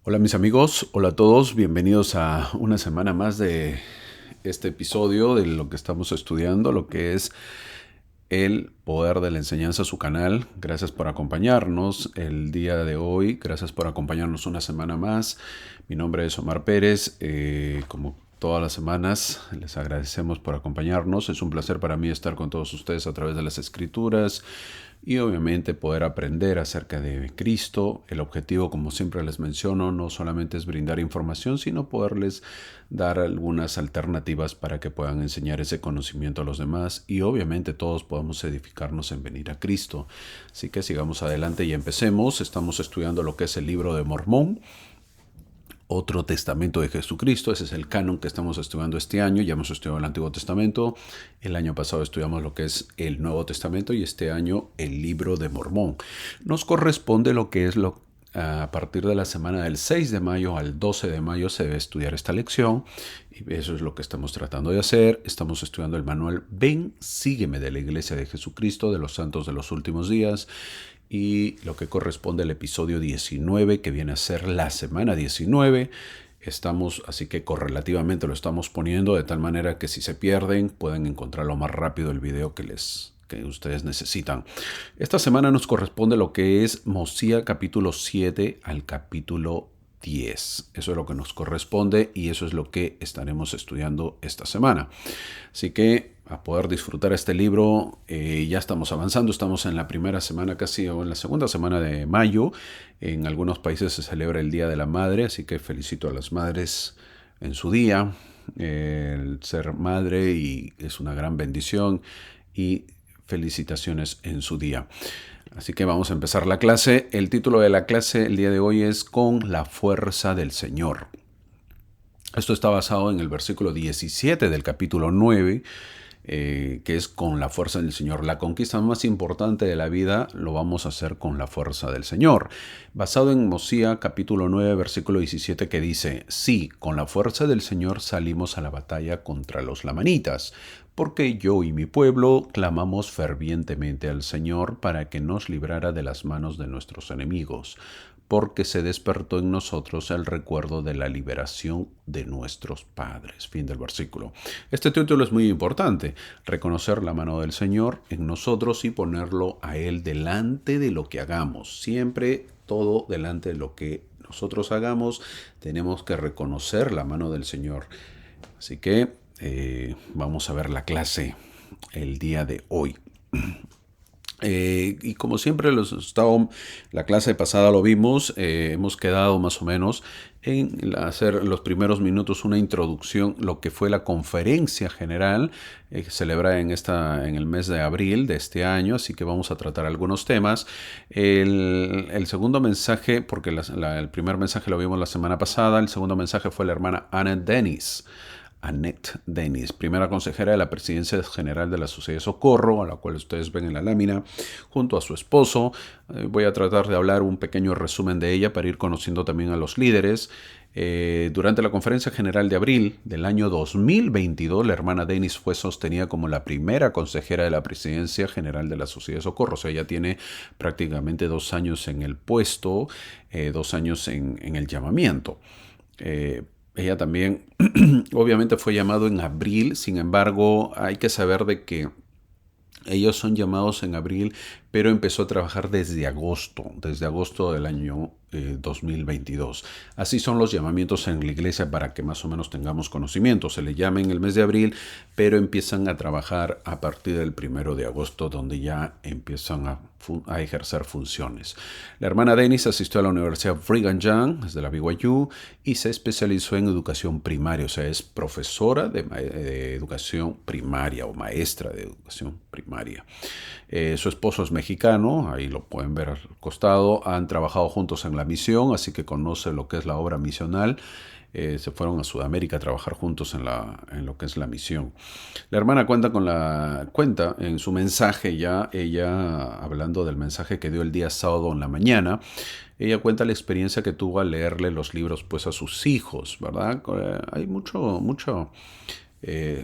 Hola mis amigos, hola a todos, bienvenidos a una semana más de este episodio de lo que estamos estudiando, lo que es el poder de la enseñanza, su canal. Gracias por acompañarnos el día de hoy, gracias por acompañarnos una semana más. Mi nombre es Omar Pérez, como todas las semanas les agradecemos por acompañarnos. Es un placer para mí estar con todos ustedes a través de las escrituras y obviamente poder aprender acerca de Cristo. El objetivo, como siempre les menciono, no solamente es brindar información, sino poderles dar algunas alternativas para que puedan enseñar ese conocimiento a los demás y obviamente todos podamos edificarnos en venir a Cristo. Así que sigamos adelante y empecemos. Estamos estudiando lo que es el libro de Mormón, otro testamento de Jesucristo. Ese es el canon que estamos estudiando este año. Ya hemos estudiado el Antiguo Testamento. El año pasado estudiamos lo que es el Nuevo Testamento y este año el libro de Mormón. Nos corresponde lo que es a partir de la semana del 6 de mayo al 12 de mayo se debe estudiar esta lección y eso es lo que estamos tratando de hacer. Estamos estudiando el manual Ven, sígueme de la Iglesia de Jesucristo de los Santos de los Últimos Días y lo que corresponde al episodio 19, que viene a ser la semana 19. Así que correlativamente lo estamos poniendo de tal manera que si se pierden pueden encontrarlo más rápido el video que ustedes necesitan. Esta semana nos corresponde lo que es Mosía capítulo 7 al capítulo 10. Eso es lo que nos corresponde y eso es lo que estaremos estudiando esta semana. Así que a poder disfrutar este libro, ya estamos avanzando, estamos en la primera semana casi o en la segunda semana de mayo. En algunos países se celebra el Día de la Madre, así que felicito a las madres en su día. El ser madre y es una gran bendición y felicitaciones en su día. Así que vamos a empezar la clase. El título de la clase el día de hoy es Con la fuerza del Señor. Esto está basado en el versículo 17 del capítulo 9, que es con la fuerza del Señor. La conquista más importante de la vida lo vamos a hacer con la fuerza del Señor. Basado en Mosía capítulo 9, versículo 17, que dice: Sí, con la fuerza del Señor salimos a la batalla contra los lamanitas, porque yo y mi pueblo clamamos fervientemente al Señor para que nos librara de las manos de nuestros enemigos, porque se despertó en nosotros el recuerdo de la liberación de nuestros padres. Fin del versículo. Este título es muy importante: reconocer la mano del Señor en nosotros y ponerlo a Él delante de lo que hagamos. Siempre todo delante de lo que nosotros hagamos, tenemos que reconocer la mano del Señor. Así que vamos a ver la clase el día de hoy. Y como siempre, la clase pasada lo vimos, hemos quedado más o menos en hacer los primeros minutos una introducción, lo que fue la conferencia general celebrada en el mes de abril de este año, así que vamos a tratar algunos temas. El segundo mensaje, porque el primer mensaje lo vimos la semana pasada, el segundo mensaje fue la hermana Annette Dennis, primera consejera de la Presidencia General de la Sociedad de Socorro, a la cual ustedes ven en la lámina, junto a su esposo. Voy a tratar de hablar un pequeño resumen de ella para ir conociendo también a los líderes. Durante la conferencia general de abril del año 2022, la hermana Dennis fue sostenida como la primera consejera de la Presidencia General de la Sociedad de Socorro. O sea, ella tiene prácticamente 2 años en el puesto, 2 años en el llamamiento. Ella también obviamente fue llamado en abril, sin embargo hay que saber de que ellos son llamados en abril, pero empezó a trabajar desde agosto del año 2022. Así son los llamamientos en la iglesia para que más o menos tengamos conocimiento. Se le llama en el mes de abril, pero empiezan a trabajar a partir del 1 de agosto, donde ya empiezan a ejercer funciones. La hermana Dennis asistió a la Universidad Brigham Young, desde la BYU, y se especializó en educación primaria, o sea, es profesora de educación primaria o maestra de educación primaria. Su esposo es mexicano, ahí lo pueden ver al costado. Han trabajado juntos en la misión, así que conoce lo que es la obra misional. Se fueron a Sudamérica a trabajar juntos en lo que es la misión. La hermana cuenta en su mensaje, ella hablando del mensaje que dio el día sábado en la mañana, ella cuenta la experiencia que tuvo al leerle los libros pues a sus hijos, ¿verdad? Hay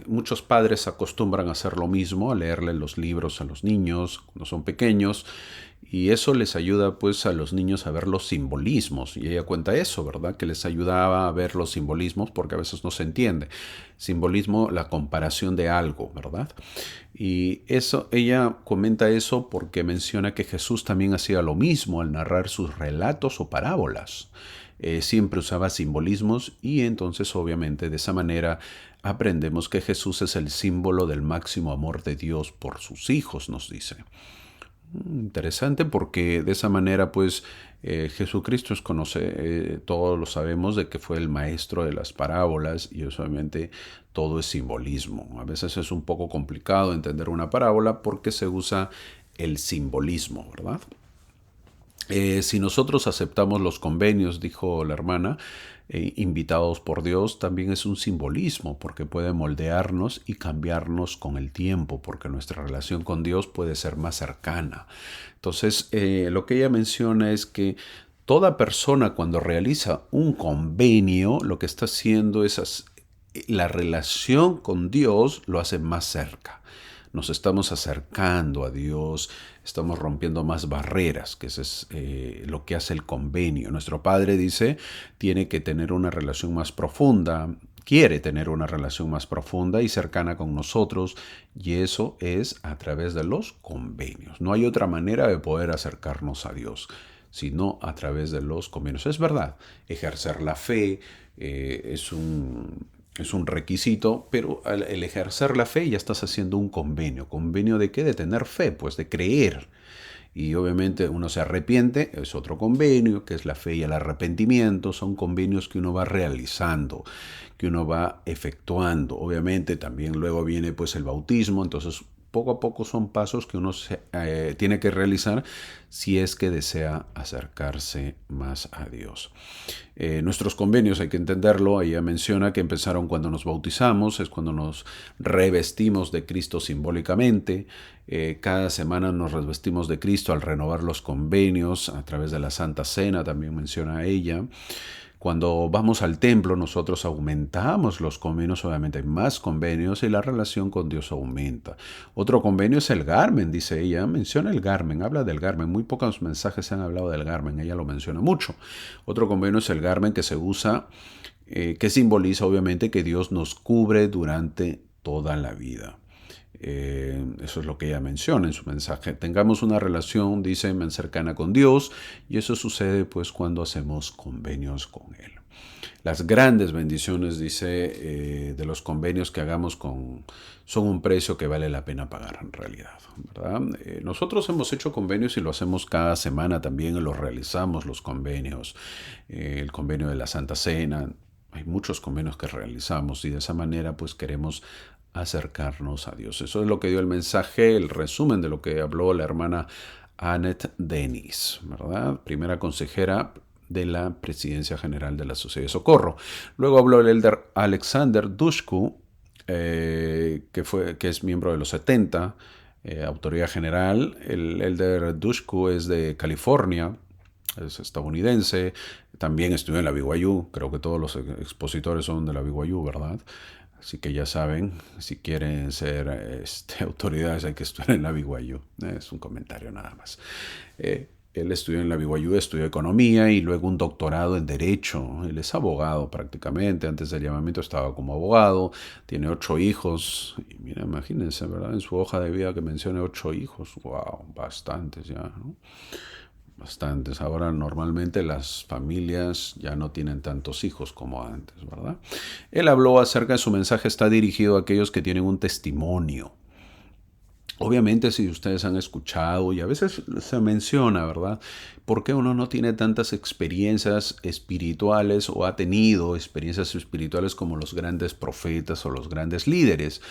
muchos padres acostumbran a hacer lo mismo, a leerle los libros a los niños cuando son pequeños, Y eso les ayuda pues a los niños a ver los simbolismos. Y ella cuenta eso, ¿verdad? Que les ayudaba a ver los simbolismos porque a veces no se entiende. Simbolismo, la comparación de algo, ¿verdad? Y eso, ella comenta eso porque menciona que Jesús también hacía lo mismo al narrar sus relatos o parábolas. Siempre usaba simbolismos y entonces obviamente de esa manera aprendemos que Jesús es el símbolo del máximo amor de Dios por sus hijos, nos dice. Interesante porque de esa manera pues Jesucristo es todos lo sabemos de que fue el maestro de las parábolas y obviamente todo es simbolismo. A veces es un poco complicado entender una parábola porque se usa el simbolismo, ¿verdad? Si nosotros aceptamos los convenios, dijo la hermana, invitados por Dios, también es un simbolismo porque puede moldearnos y cambiarnos con el tiempo, porque nuestra relación con Dios puede ser más cercana. Entonces, lo que ella menciona es que toda persona cuando realiza un convenio, lo que está haciendo es la relación con Dios lo hace más cerca. Nos estamos acercando a Dios, estamos rompiendo más barreras, que eso es lo que hace el convenio. Nuestro Padre dice, tiene que tener una relación más profunda, quiere tener una relación más profunda y cercana con nosotros, y eso es a través de los convenios. No hay otra manera de poder acercarnos a Dios, sino a través de los convenios. Es verdad, ejercer la fe es un requisito, pero al ejercer la fe ya estás haciendo un convenio. ¿Convenio de qué? De tener fe, pues de creer. Y obviamente uno se arrepiente, es otro convenio, que es la fe y el arrepentimiento. Son convenios que uno va realizando, que uno va efectuando. Obviamente también luego viene pues el bautismo, entonces poco a poco son pasos que uno tiene que realizar si es que desea acercarse más a Dios. Nuestros convenios, hay que entenderlo, ella menciona que empezaron cuando nos bautizamos, es cuando nos revestimos de Cristo simbólicamente. Cada semana nos revestimos de Cristo al renovar los convenios a través de la Santa Cena, también menciona ella. Cuando vamos al templo, nosotros aumentamos los convenios, obviamente hay más convenios y la relación con Dios aumenta. Otro convenio es el Garmen, dice ella, menciona el Garmen, habla del Garmen, muy pocos mensajes se han hablado del Garmen, ella lo menciona mucho. Otro convenio es el Garmen que se usa, que simboliza obviamente que Dios nos cubre durante toda la vida. Eso es lo que ella menciona en su mensaje. Tengamos una relación, dice, más cercana con Dios, y eso sucede pues cuando hacemos convenios con Él. Las grandes bendiciones, dice, de los convenios que hagamos son un precio que vale la pena pagar en realidad, ¿verdad? Nosotros hemos hecho convenios y lo hacemos cada semana también, los realizamos los convenios, el convenio de la Santa Cena. Hay muchos convenios que realizamos y de esa manera pues queremos acercarnos a Dios. Eso es lo que dio el mensaje, el resumen de lo que habló la hermana Annette Denis, ¿verdad? Primera consejera de la Presidencia General de la Sociedad de Socorro. Luego habló el elder Alexander Dushku, que es miembro de los 70, autoridad general. El elder Dushku es de California, es estadounidense, también estudió en la BYU, creo que todos los expositores son de la BYU, ¿verdad? Así que ya saben, si quieren ser autoridades hay que estudiar en la BYU. Es un comentario nada más. Él estudió en la BYU, estudió economía y luego un doctorado en derecho. Él es abogado prácticamente. Antes del llamamiento estaba como abogado. Tiene 8 hijos. Y mira, imagínense, ¿verdad? En su hoja de vida que mencione 8 hijos. ¡Wow! Bastantes ya, ¿no? Bastantes. Ahora normalmente las familias ya no tienen tantos hijos como antes, ¿verdad? Él habló acerca de su mensaje, está dirigido a aquellos que tienen un testimonio. Obviamente si ustedes han escuchado y a veces se menciona, ¿verdad? ¿Por qué uno no tiene tantas experiencias espirituales o ha tenido experiencias espirituales como los grandes profetas o los grandes líderes?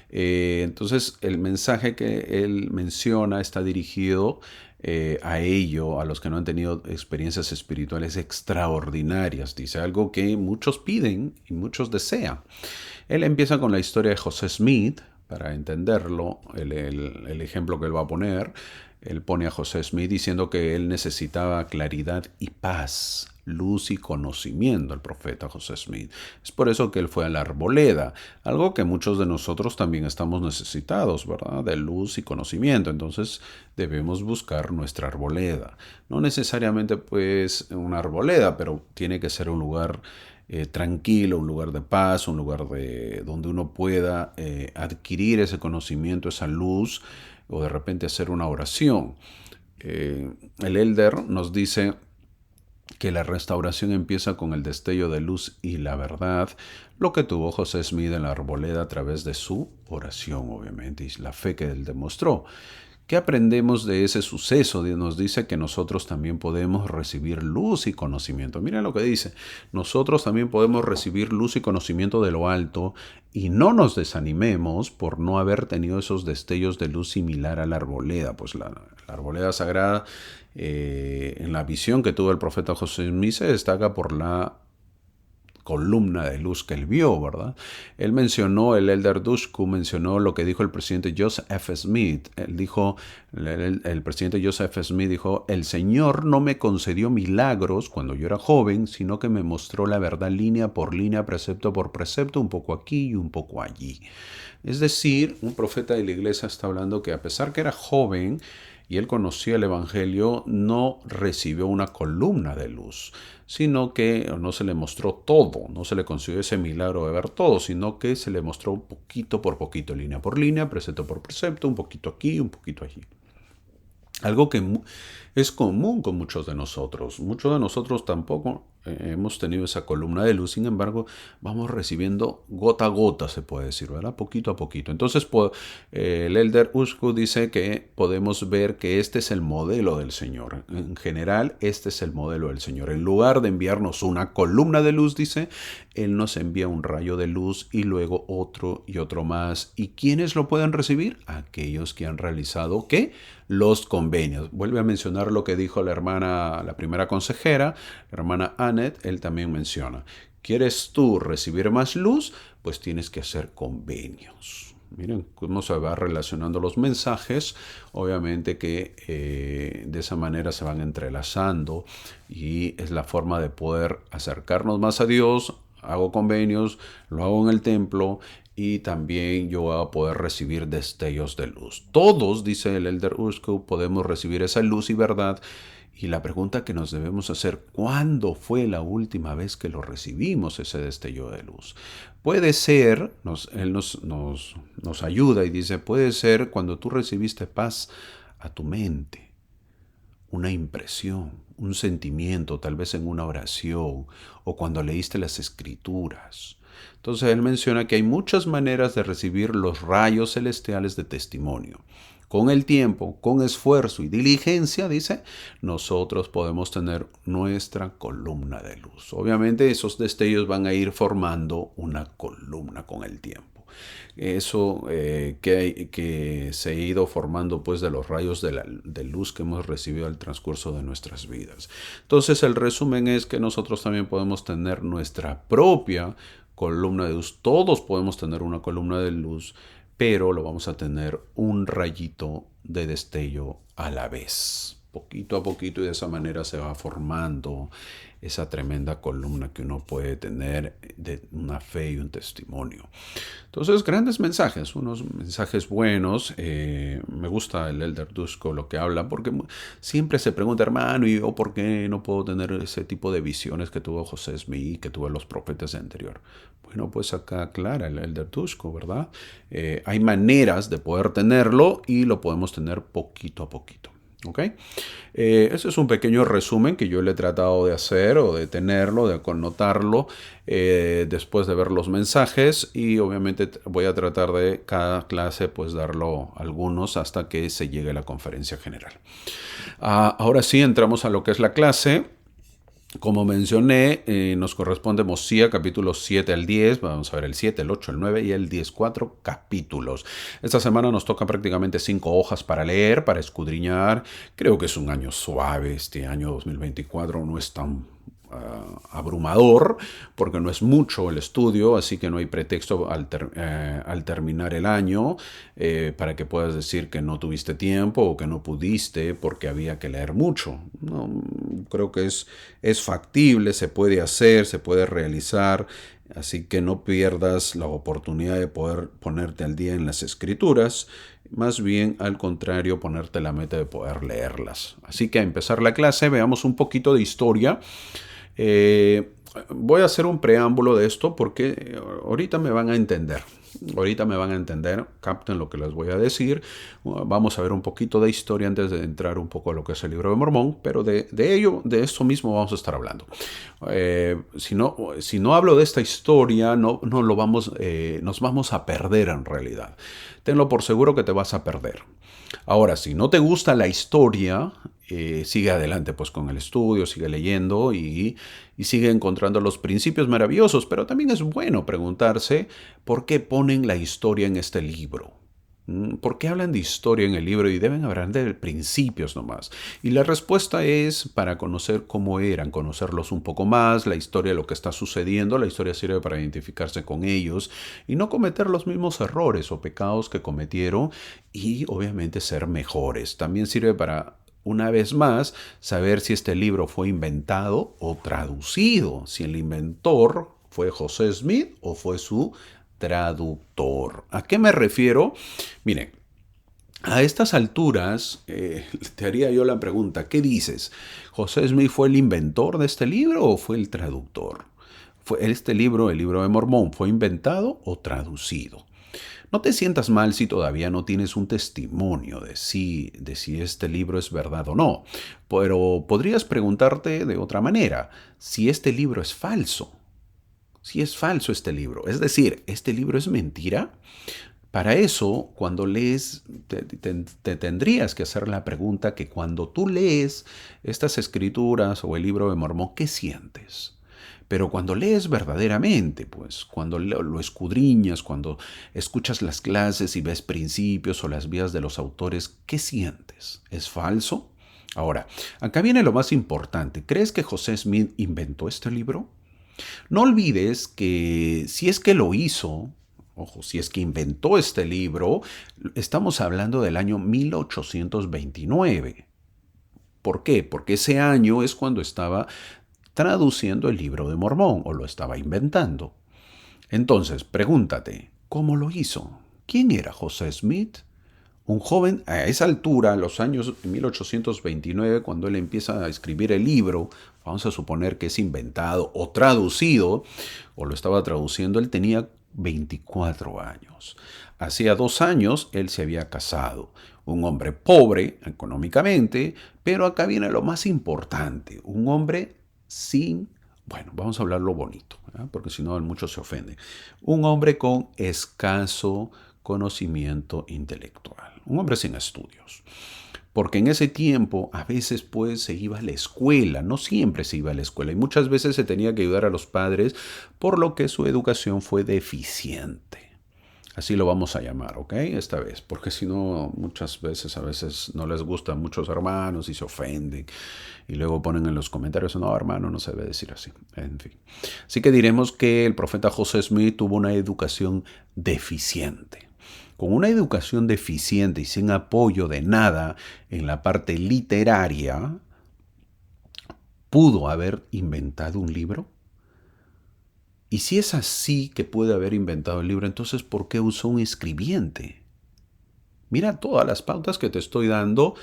Entonces el mensaje que él menciona está dirigido a ello, a los que no han tenido experiencias espirituales extraordinarias. Dice algo que muchos piden y muchos desean. Él empieza con la historia de José Smith, para entenderlo, el ejemplo que él va a poner. Él pone a José Smith diciendo que él necesitaba claridad y paz, luz y conocimiento, el profeta José Smith. Es por eso que él fue a la arboleda, algo que muchos de nosotros también estamos necesitados, ¿verdad? De luz y conocimiento. Entonces debemos buscar nuestra arboleda. No necesariamente pues una arboleda, pero tiene que ser un lugar tranquilo, un lugar de paz, un lugar donde uno pueda adquirir ese conocimiento, esa luz, o de repente hacer una oración. El Elder nos dice que la restauración empieza con el destello de luz y la verdad, lo que tuvo José Smith en la arboleda a través de su oración, obviamente, y la fe que él demostró. ¿Qué aprendemos de ese suceso? Nos dice que nosotros también podemos recibir luz y conocimiento. Miren lo que dice. Nosotros también podemos recibir luz y conocimiento de lo alto y no nos desanimemos por no haber tenido esos destellos de luz similar a la arboleda. Pues la arboleda sagrada, en la visión que tuvo el profeta José Smith, se destaca por la columna de luz que él vio, ¿verdad? Él mencionó, el Elder Dushku mencionó lo que dijo el presidente Joseph F. Smith. Él dijo, el presidente Joseph F. Smith dijo, el Señor no me concedió milagros cuando yo era joven, sino que me mostró la verdad línea por línea, precepto por precepto, un poco aquí y un poco allí. Es decir, un profeta de la iglesia está hablando que a pesar que era joven y él conocía el Evangelio, no recibió una columna de luz, sino que no se le mostró todo, no se le concedió ese milagro de ver todo, sino que se le mostró poquito por poquito, línea por línea, precepto por precepto, un poquito aquí, un poquito allí. Algo que es común con muchos de nosotros. Muchos de nosotros tampoco hemos tenido esa columna de luz, sin embargo, vamos recibiendo gota a gota, se puede decir, ¿verdad? Poquito a poquito. Entonces, el Elder Ushku dice que podemos ver que este es el modelo del Señor. En general, este es el modelo del Señor. En lugar de enviarnos una columna de luz, dice, Él nos envía un rayo de luz y luego otro y otro más. ¿Y quiénes lo pueden recibir? Aquellos que han realizado, ¿qué? Los convenios. Vuelve a mencionar lo que dijo la hermana, la primera consejera, la hermana Annette. Él también menciona, ¿quieres tú recibir más luz? Pues tienes que hacer convenios. Miren cómo se va relacionando los mensajes. Obviamente que de esa manera se van entrelazando y es la forma de poder acercarnos más a Dios. Hago convenios, lo hago en el templo y también yo voy a poder recibir destellos de luz. Todos, dice el Elder Ushku, podemos recibir esa luz y verdad. Y la pregunta que nos debemos hacer, ¿cuándo fue la última vez que lo recibimos, ese destello de luz? Puede ser, él nos ayuda y dice, puede ser cuando tú recibiste paz a tu mente, una impresión, un sentimiento, tal vez en una oración o cuando leíste las escrituras. Entonces él menciona que hay muchas maneras de recibir los rayos celestiales de testimonio. Con el tiempo, con esfuerzo y diligencia, dice, nosotros podemos tener nuestra columna de luz. Obviamente esos destellos van a ir formando una columna con el tiempo. Eso que se ha ido formando pues de los rayos de luz que hemos recibido al transcurso de nuestras vidas. Entonces el resumen es que nosotros también podemos tener nuestra propia columna de luz. Todos podemos tener una columna de luz, pero lo vamos a tener un rayito de destello a la vez, poquito a poquito, y de esa manera se va formando esa tremenda columna que uno puede tener de una fe y un testimonio. Entonces, grandes mensajes, unos mensajes buenos. Me gusta el Elder Dushku lo que habla, porque siempre se pregunta, hermano, ¿y yo por qué no puedo tener ese tipo de visiones que tuvo José Smith, que tuvo los profetas anterior? Bueno, pues acá aclara el Elder Dushku, ¿verdad? Hay maneras de poder tenerlo y lo podemos tener poquito a poquito. ¿Ok? Ese es un pequeño resumen que yo le he tratado de hacer o de tenerlo, de connotarlo después de ver los mensajes, y obviamente voy a tratar de cada clase pues darlo algunos hasta que se llegue a la conferencia general. Ahora sí entramos a lo que es la clase. Como mencioné, nos corresponde Mosía capítulos 7 al 10, vamos a ver el 7, el 8, el 9 y el 10, 4 capítulos. Esta semana nos toca prácticamente 5 hojas para leer, para escudriñar. Creo que es un año suave, este año 2024 no es tan abrumador, porque no es mucho el estudio, así que no hay pretexto al terminar el año para que puedas decir que no tuviste tiempo o que no pudiste porque había que leer mucho. No, creo que es factible, se puede hacer, se puede realizar. Así que no pierdas la oportunidad de poder ponerte al día en las escrituras, más bien al contrario, ponerte la meta de poder leerlas. Así que a empezar la clase, veamos un poquito de historia. Voy a hacer un preámbulo de esto porque ahorita me van a entender. Ahorita me van a entender, capten lo que les voy a decir. Vamos a ver un poquito de historia antes de entrar un poco a lo que es el libro de Mormón, pero de esto mismo vamos a estar hablando. Si no hablo de esta historia, no lo vamos, nos vamos a perder en realidad. Tenlo por seguro que te vas a perder. Ahora, si no te gusta la historia, sigue adelante pues con el estudio, sigue leyendo y sigue encontrando los principios maravillosos, pero también es bueno preguntarse por qué ponen la historia en este libro. ¿Por qué hablan de historia en el libro y deben hablar de principios nomás? Y la respuesta es para conocer cómo eran, conocerlos un poco más, la historia de lo que está sucediendo. La historia sirve para identificarse con ellos y no cometer los mismos errores o pecados que cometieron y obviamente ser mejores. También sirve para, una vez más, saber si este libro fue inventado o traducido, si el inventor fue José Smith o fue su traductor. ¿A qué me refiero? Miren, a estas alturas te haría yo la pregunta, ¿qué dices? ¿José Smith fue el inventor de este libro o fue el traductor? ¿Fue este libro, el libro de Mormón, fue inventado o traducido? No te sientas mal si todavía no tienes un testimonio de si este libro es verdad o no, pero podrías preguntarte de otra manera, si este libro es falso. Si es falso este libro, es decir, ¿este libro es mentira? Para eso, cuando lees, te tendrías que hacer la pregunta que cuando tú lees estas escrituras o el libro de Mormón, ¿qué sientes? Pero cuando lees verdaderamente, pues, cuando lo escudriñas, cuando escuchas las clases y ves principios o las vías de los autores, ¿qué sientes? ¿Es falso? Ahora, acá viene lo más importante. ¿Crees que José Smith inventó este libro? No olvides que si es que lo hizo, ojo, si es que inventó este libro, estamos hablando del año 1829. ¿Por qué? Porque ese año es cuando estaba traduciendo el libro de Mormón o lo estaba inventando. Entonces, pregúntate, ¿cómo lo hizo? ¿Quién era José Smith? Un joven a esa altura, en los años 1829, cuando él empieza a escribir el libro, vamos a suponer que es inventado o traducido, o lo estaba traduciendo, él tenía 24 años. Hacía 2 años él se había casado. Un hombre pobre económicamente, pero acá viene lo más importante, un hombre sin, bueno, vamos a hablar lo bonito, porque si no muchos se ofenden. Un hombre con escaso conocimiento intelectual, un hombre sin estudios. Porque en ese tiempo a veces pues se iba a la escuela, no siempre se iba a la escuela y muchas veces se tenía que ayudar a los padres por lo que su educación fue deficiente. Así lo vamos a llamar, ¿ok? Esta vez, porque si no, muchas veces, a veces no les gustan muchos hermanos y se ofenden. Y luego ponen en los comentarios, no, hermano, no se debe decir así. En fin. Así que diremos que el profeta José Smith tuvo una educación deficiente. Con una educación deficiente y sin apoyo de nada en la parte literaria, ¿pudo haber inventado un libro? Y si es así que puede haber inventado el libro, entonces ¿por qué usó un escribiente? Mira todas las pautas que te estoy dando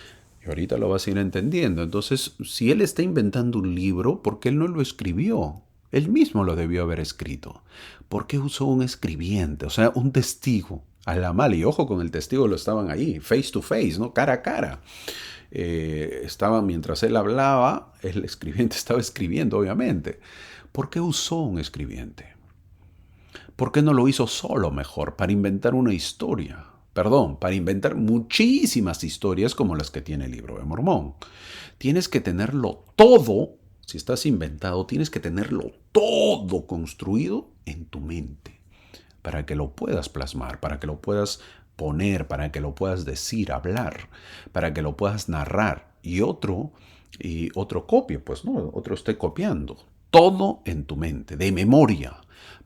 y ahorita lo vas a ir entendiendo. Entonces, si él está inventando un libro, ¿por qué él no lo escribió? Él mismo lo debió haber escrito. ¿Por qué usó un escribiente? O sea, un testigo. A la mala, y ojo con el testigo, lo estaban ahí, face to face, ¿no? Cara a cara. Estaba, mientras él hablaba, el escribiente estaba escribiendo, obviamente. ¿Por qué usó un escribiente? ¿Por qué no lo hizo solo mejor para inventar una historia? Perdón, para inventar muchísimas historias como las que tiene el libro de Mormón. Tienes que tenerlo todo, si estás inventado, tienes que tenerlo todo construido en tu mente para que lo puedas plasmar, para que lo puedas poner, para que lo puedas decir, hablar, para que lo puedas narrar y otro copie, pues no, otro esté copiando. todo en tu mente, de memoria.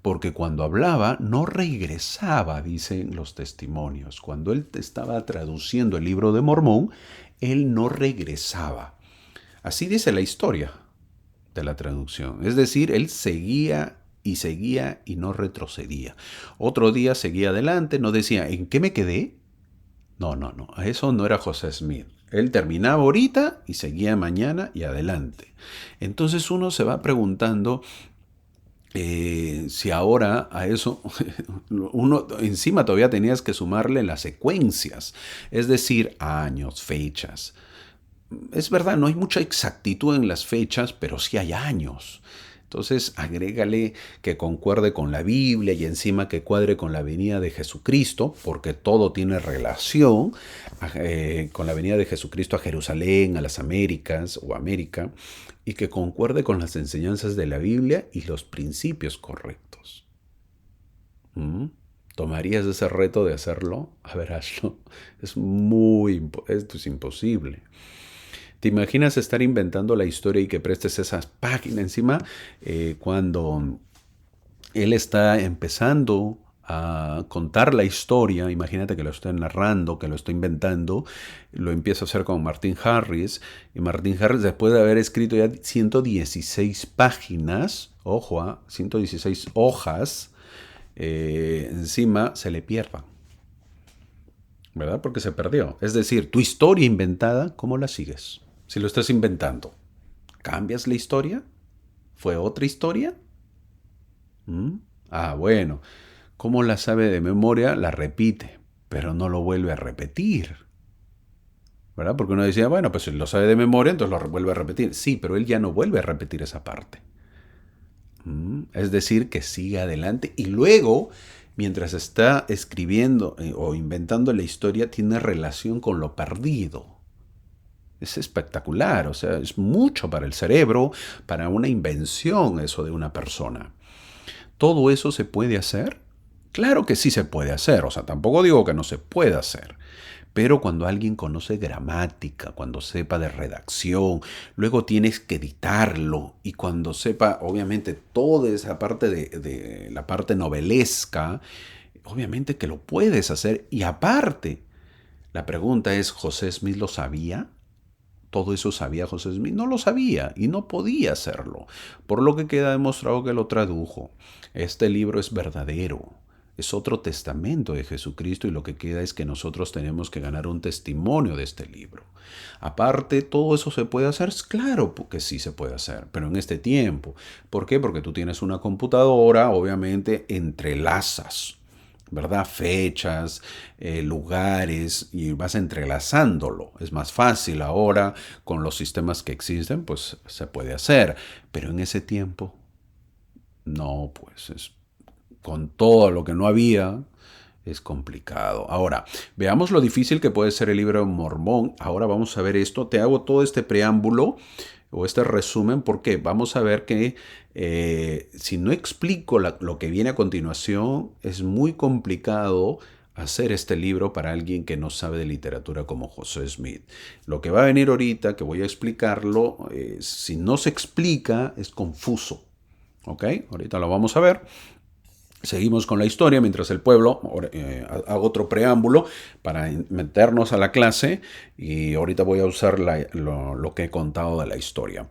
Porque cuando hablaba no regresaba, dicen los testimonios. Cuando él estaba traduciendo el libro de Mormón, él no regresaba. Así dice la historia de la traducción. Es decir, él seguía y no retrocedía. Otro día seguía adelante, no decía, ¿en qué me quedé? No, eso no era José Smith. Él terminaba ahorita y seguía mañana y adelante. Entonces uno se va preguntando si ahora a eso uno encima todavía tenías que sumarle las secuencias, es decir, años, fechas. Es verdad, no hay mucha exactitud en las fechas, pero sí hay años. Entonces, agrégale que concuerde con la Biblia y encima que cuadre con la venida de Jesucristo, porque todo tiene relación con la venida de Jesucristo a Jerusalén, a las Américas o América, y que concuerde con las enseñanzas de la Biblia y los principios correctos. ¿Tomarías ese reto de hacerlo? A ver, hazlo. Esto es imposible. ¿Te imaginas estar inventando la historia y que prestes esas páginas encima cuando él está empezando a contar la historia? Imagínate que lo estoy narrando, que lo estoy inventando, lo empieza a hacer con Martin Harris, y Martin Harris, después de haber escrito ya 116 páginas, ojo, 116 hojas, encima se le pierdan, ¿verdad? Porque se perdió. Es decir, tu historia inventada, ¿cómo la sigues? Si lo estás inventando, ¿cambias la historia? ¿Fue otra historia? Bueno. ¿Cómo la sabe de memoria? La repite, pero no lo vuelve a repetir. ¿Verdad? Porque uno decía, bueno, pues si lo sabe de memoria, entonces lo vuelve a repetir. Sí, pero él ya no vuelve a repetir esa parte. Es decir, que sigue adelante y luego, mientras está escribiendo o inventando la historia, tiene relación con lo perdido. Es espectacular, o sea, es mucho para el cerebro, para una invención eso de una persona. ¿Todo eso se puede hacer? Claro que sí se puede hacer, o sea, tampoco digo que no se pueda hacer. Pero cuando alguien conoce gramática, cuando sepa de redacción, luego tienes que editarlo y cuando sepa, obviamente, toda esa parte de la parte novelesca, obviamente que lo puedes hacer. Y aparte, la pregunta es, ¿José Smith lo sabía? ¿Todo eso sabía José Smith? No lo sabía y no podía hacerlo, por lo que queda demostrado que lo tradujo. Este libro es verdadero, es otro testamento de Jesucristo y lo que queda es que nosotros tenemos que ganar un testimonio de este libro. Aparte, ¿todo eso se puede hacer? Claro que sí se puede hacer, pero en este tiempo. ¿Por qué? Porque tú tienes una computadora, obviamente entrelazas, ¿verdad? Fechas, lugares y vas entrelazándolo. Es más fácil ahora con los sistemas que existen, pues se puede hacer. Pero en ese tiempo, no, pues con todo lo que no había, es complicado. Ahora, veamos lo difícil que puede ser el libro de Mormón. Ahora vamos a ver esto. Te hago todo este preámbulo o este resumen porque vamos a ver que si no explico lo que viene a continuación, es muy complicado hacer este libro para alguien que no sabe de literatura como José Smith. Lo que va a venir ahorita, que voy a explicarlo, si no se explica, es confuso. ¿Ok? Ahorita lo vamos a ver. Seguimos con la historia mientras el pueblo, hago otro preámbulo para meternos a la clase y ahorita voy a usar lo que he contado de la historia.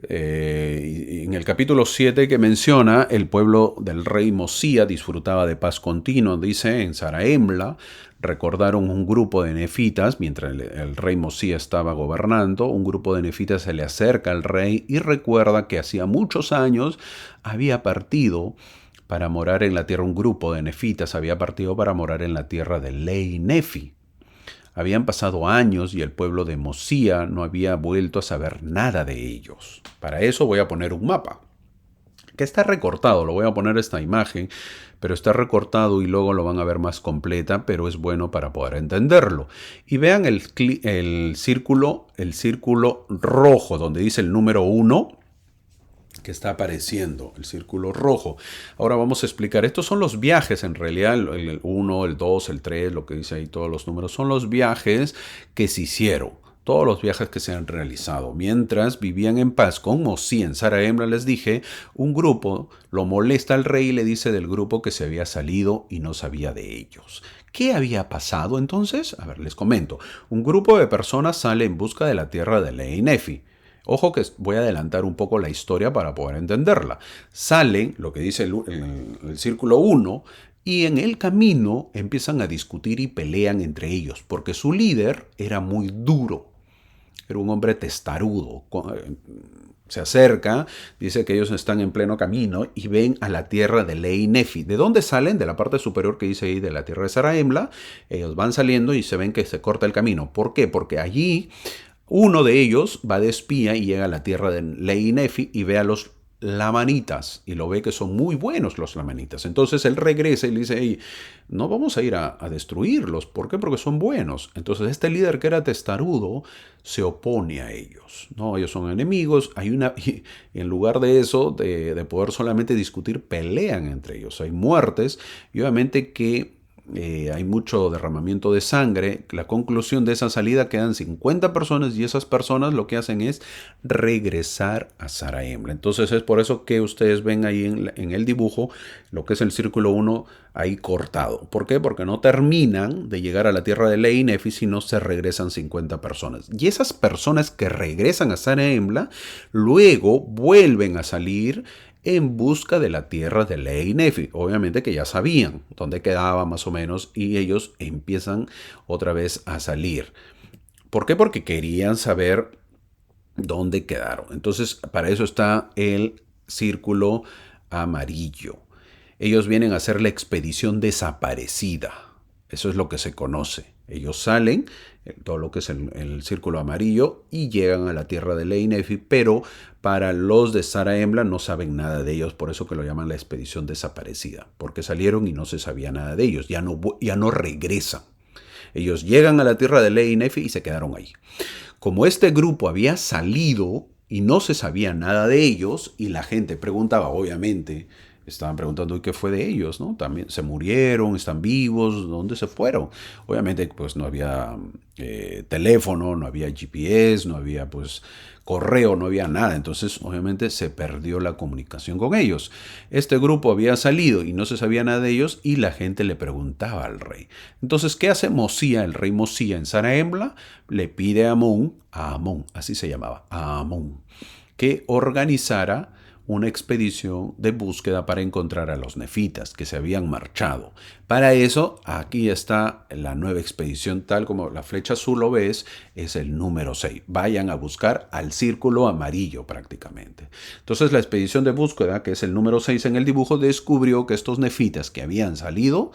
En el capítulo 7 que menciona, el pueblo del rey Mosía disfrutaba de paz continua, dice, en Zarahemla. Recordaron un grupo de nefitas, mientras el rey Mosía estaba gobernando, un grupo de nefitas se le acerca al rey y recuerda que hacía muchos años había partido para morar en la tierra, un grupo de nefitas había partido para morar en la tierra de Ley Nefi. Habían pasado años y el pueblo de Mosía no había vuelto a saber nada de ellos. Para eso voy a poner un mapa, que está recortado, lo voy a poner esta imagen, pero está recortado y luego lo van a ver más completa, pero es bueno para poder entenderlo. Y vean el círculo rojo, donde dice el número 1, que está apareciendo, el círculo rojo. Ahora vamos a explicar, estos son los viajes en realidad, el 1, el 2, el 3, lo que dice ahí todos los números, son los viajes que se hicieron todos los viajes que se han realizado. Mientras vivían en paz con Mosí en Zarahemla, les dije, un grupo lo molesta al rey y le dice del grupo que se había salido y no sabía de ellos. ¿Qué había pasado entonces? A ver, les comento. Un grupo de personas sale en busca de la tierra de Lehi Nefi. Ojo que voy a adelantar un poco la historia para poder entenderla. Salen, lo que dice el círculo 1, y en el camino empiezan a discutir y pelean entre ellos, porque su líder era muy duro, era un hombre testarudo. Se acerca, dice que ellos están en pleno camino y ven a la tierra de Lehi Nefi. ¿De dónde salen? De la parte superior que dice ahí de la tierra de Zarahemla. Ellos van saliendo y se ven que se corta el camino. ¿Por qué? Porque allí uno de ellos va de espía y llega a la tierra de Lehi Nefi y ve a los lamanitas y lo ve que son muy buenos los lamanitas. Entonces él regresa y le dice, hey, no vamos a ir a destruirlos. ¿Por qué? Porque son buenos. Entonces este líder que era testarudo se opone a ellos. No, ellos son enemigos. Y en lugar de eso, de poder solamente discutir, pelean entre ellos. Hay muertes y obviamente que hay mucho derramamiento de sangre. La conclusión de esa salida, quedan 50 personas y esas personas lo que hacen es regresar a Zarahemla. Entonces es por eso que ustedes ven ahí en el dibujo lo que es el círculo 1 ahí cortado. ¿Por qué? Porque no terminan de llegar a la tierra de Lehi Nefi, sino se regresan 50 personas. Y esas personas que regresan a Zarahemla luego vuelven a salir en busca de la tierra de Lehi Nefi. Obviamente que ya sabían dónde quedaba más o menos y ellos empiezan otra vez a salir. ¿Por qué? Porque querían saber dónde quedaron. Entonces, para eso está el círculo amarillo. Ellos vienen a hacer la expedición desaparecida. Eso es lo que se conoce. Ellos salen, todo lo que es el círculo amarillo, y llegan a la tierra de Lehi Nefi, pero para los de Zarahemla no saben nada de ellos, por eso que lo llaman la expedición desaparecida, porque salieron y no se sabía nada de ellos, ya no regresan. Ellos llegan a la tierra de Lehi Nefi y se quedaron ahí. Como este grupo había salido y no se sabía nada de ellos, y la gente preguntaba, obviamente, estaban preguntando qué fue de ellos, ¿no? También se murieron, están vivos, ¿dónde se fueron? Obviamente, pues no había teléfono, no había GPS, no había pues correo, no había nada. Entonces, obviamente, se perdió la comunicación con ellos. Este grupo había salido y no se sabía nada de ellos y la gente le preguntaba al rey. Entonces, ¿qué hace Mosía, el rey Mosía en Zarahemla? Le pide a Amón, así se llamaba, a Amón, que organizara una expedición de búsqueda para encontrar a los nefitas que se habían marchado. Para eso, aquí está la nueva expedición, tal como la flecha azul lo ves, es el número 6. Vayan a buscar al círculo amarillo prácticamente. Entonces la expedición de búsqueda, que es el número 6 en el dibujo, descubrió que estos nefitas que habían salido,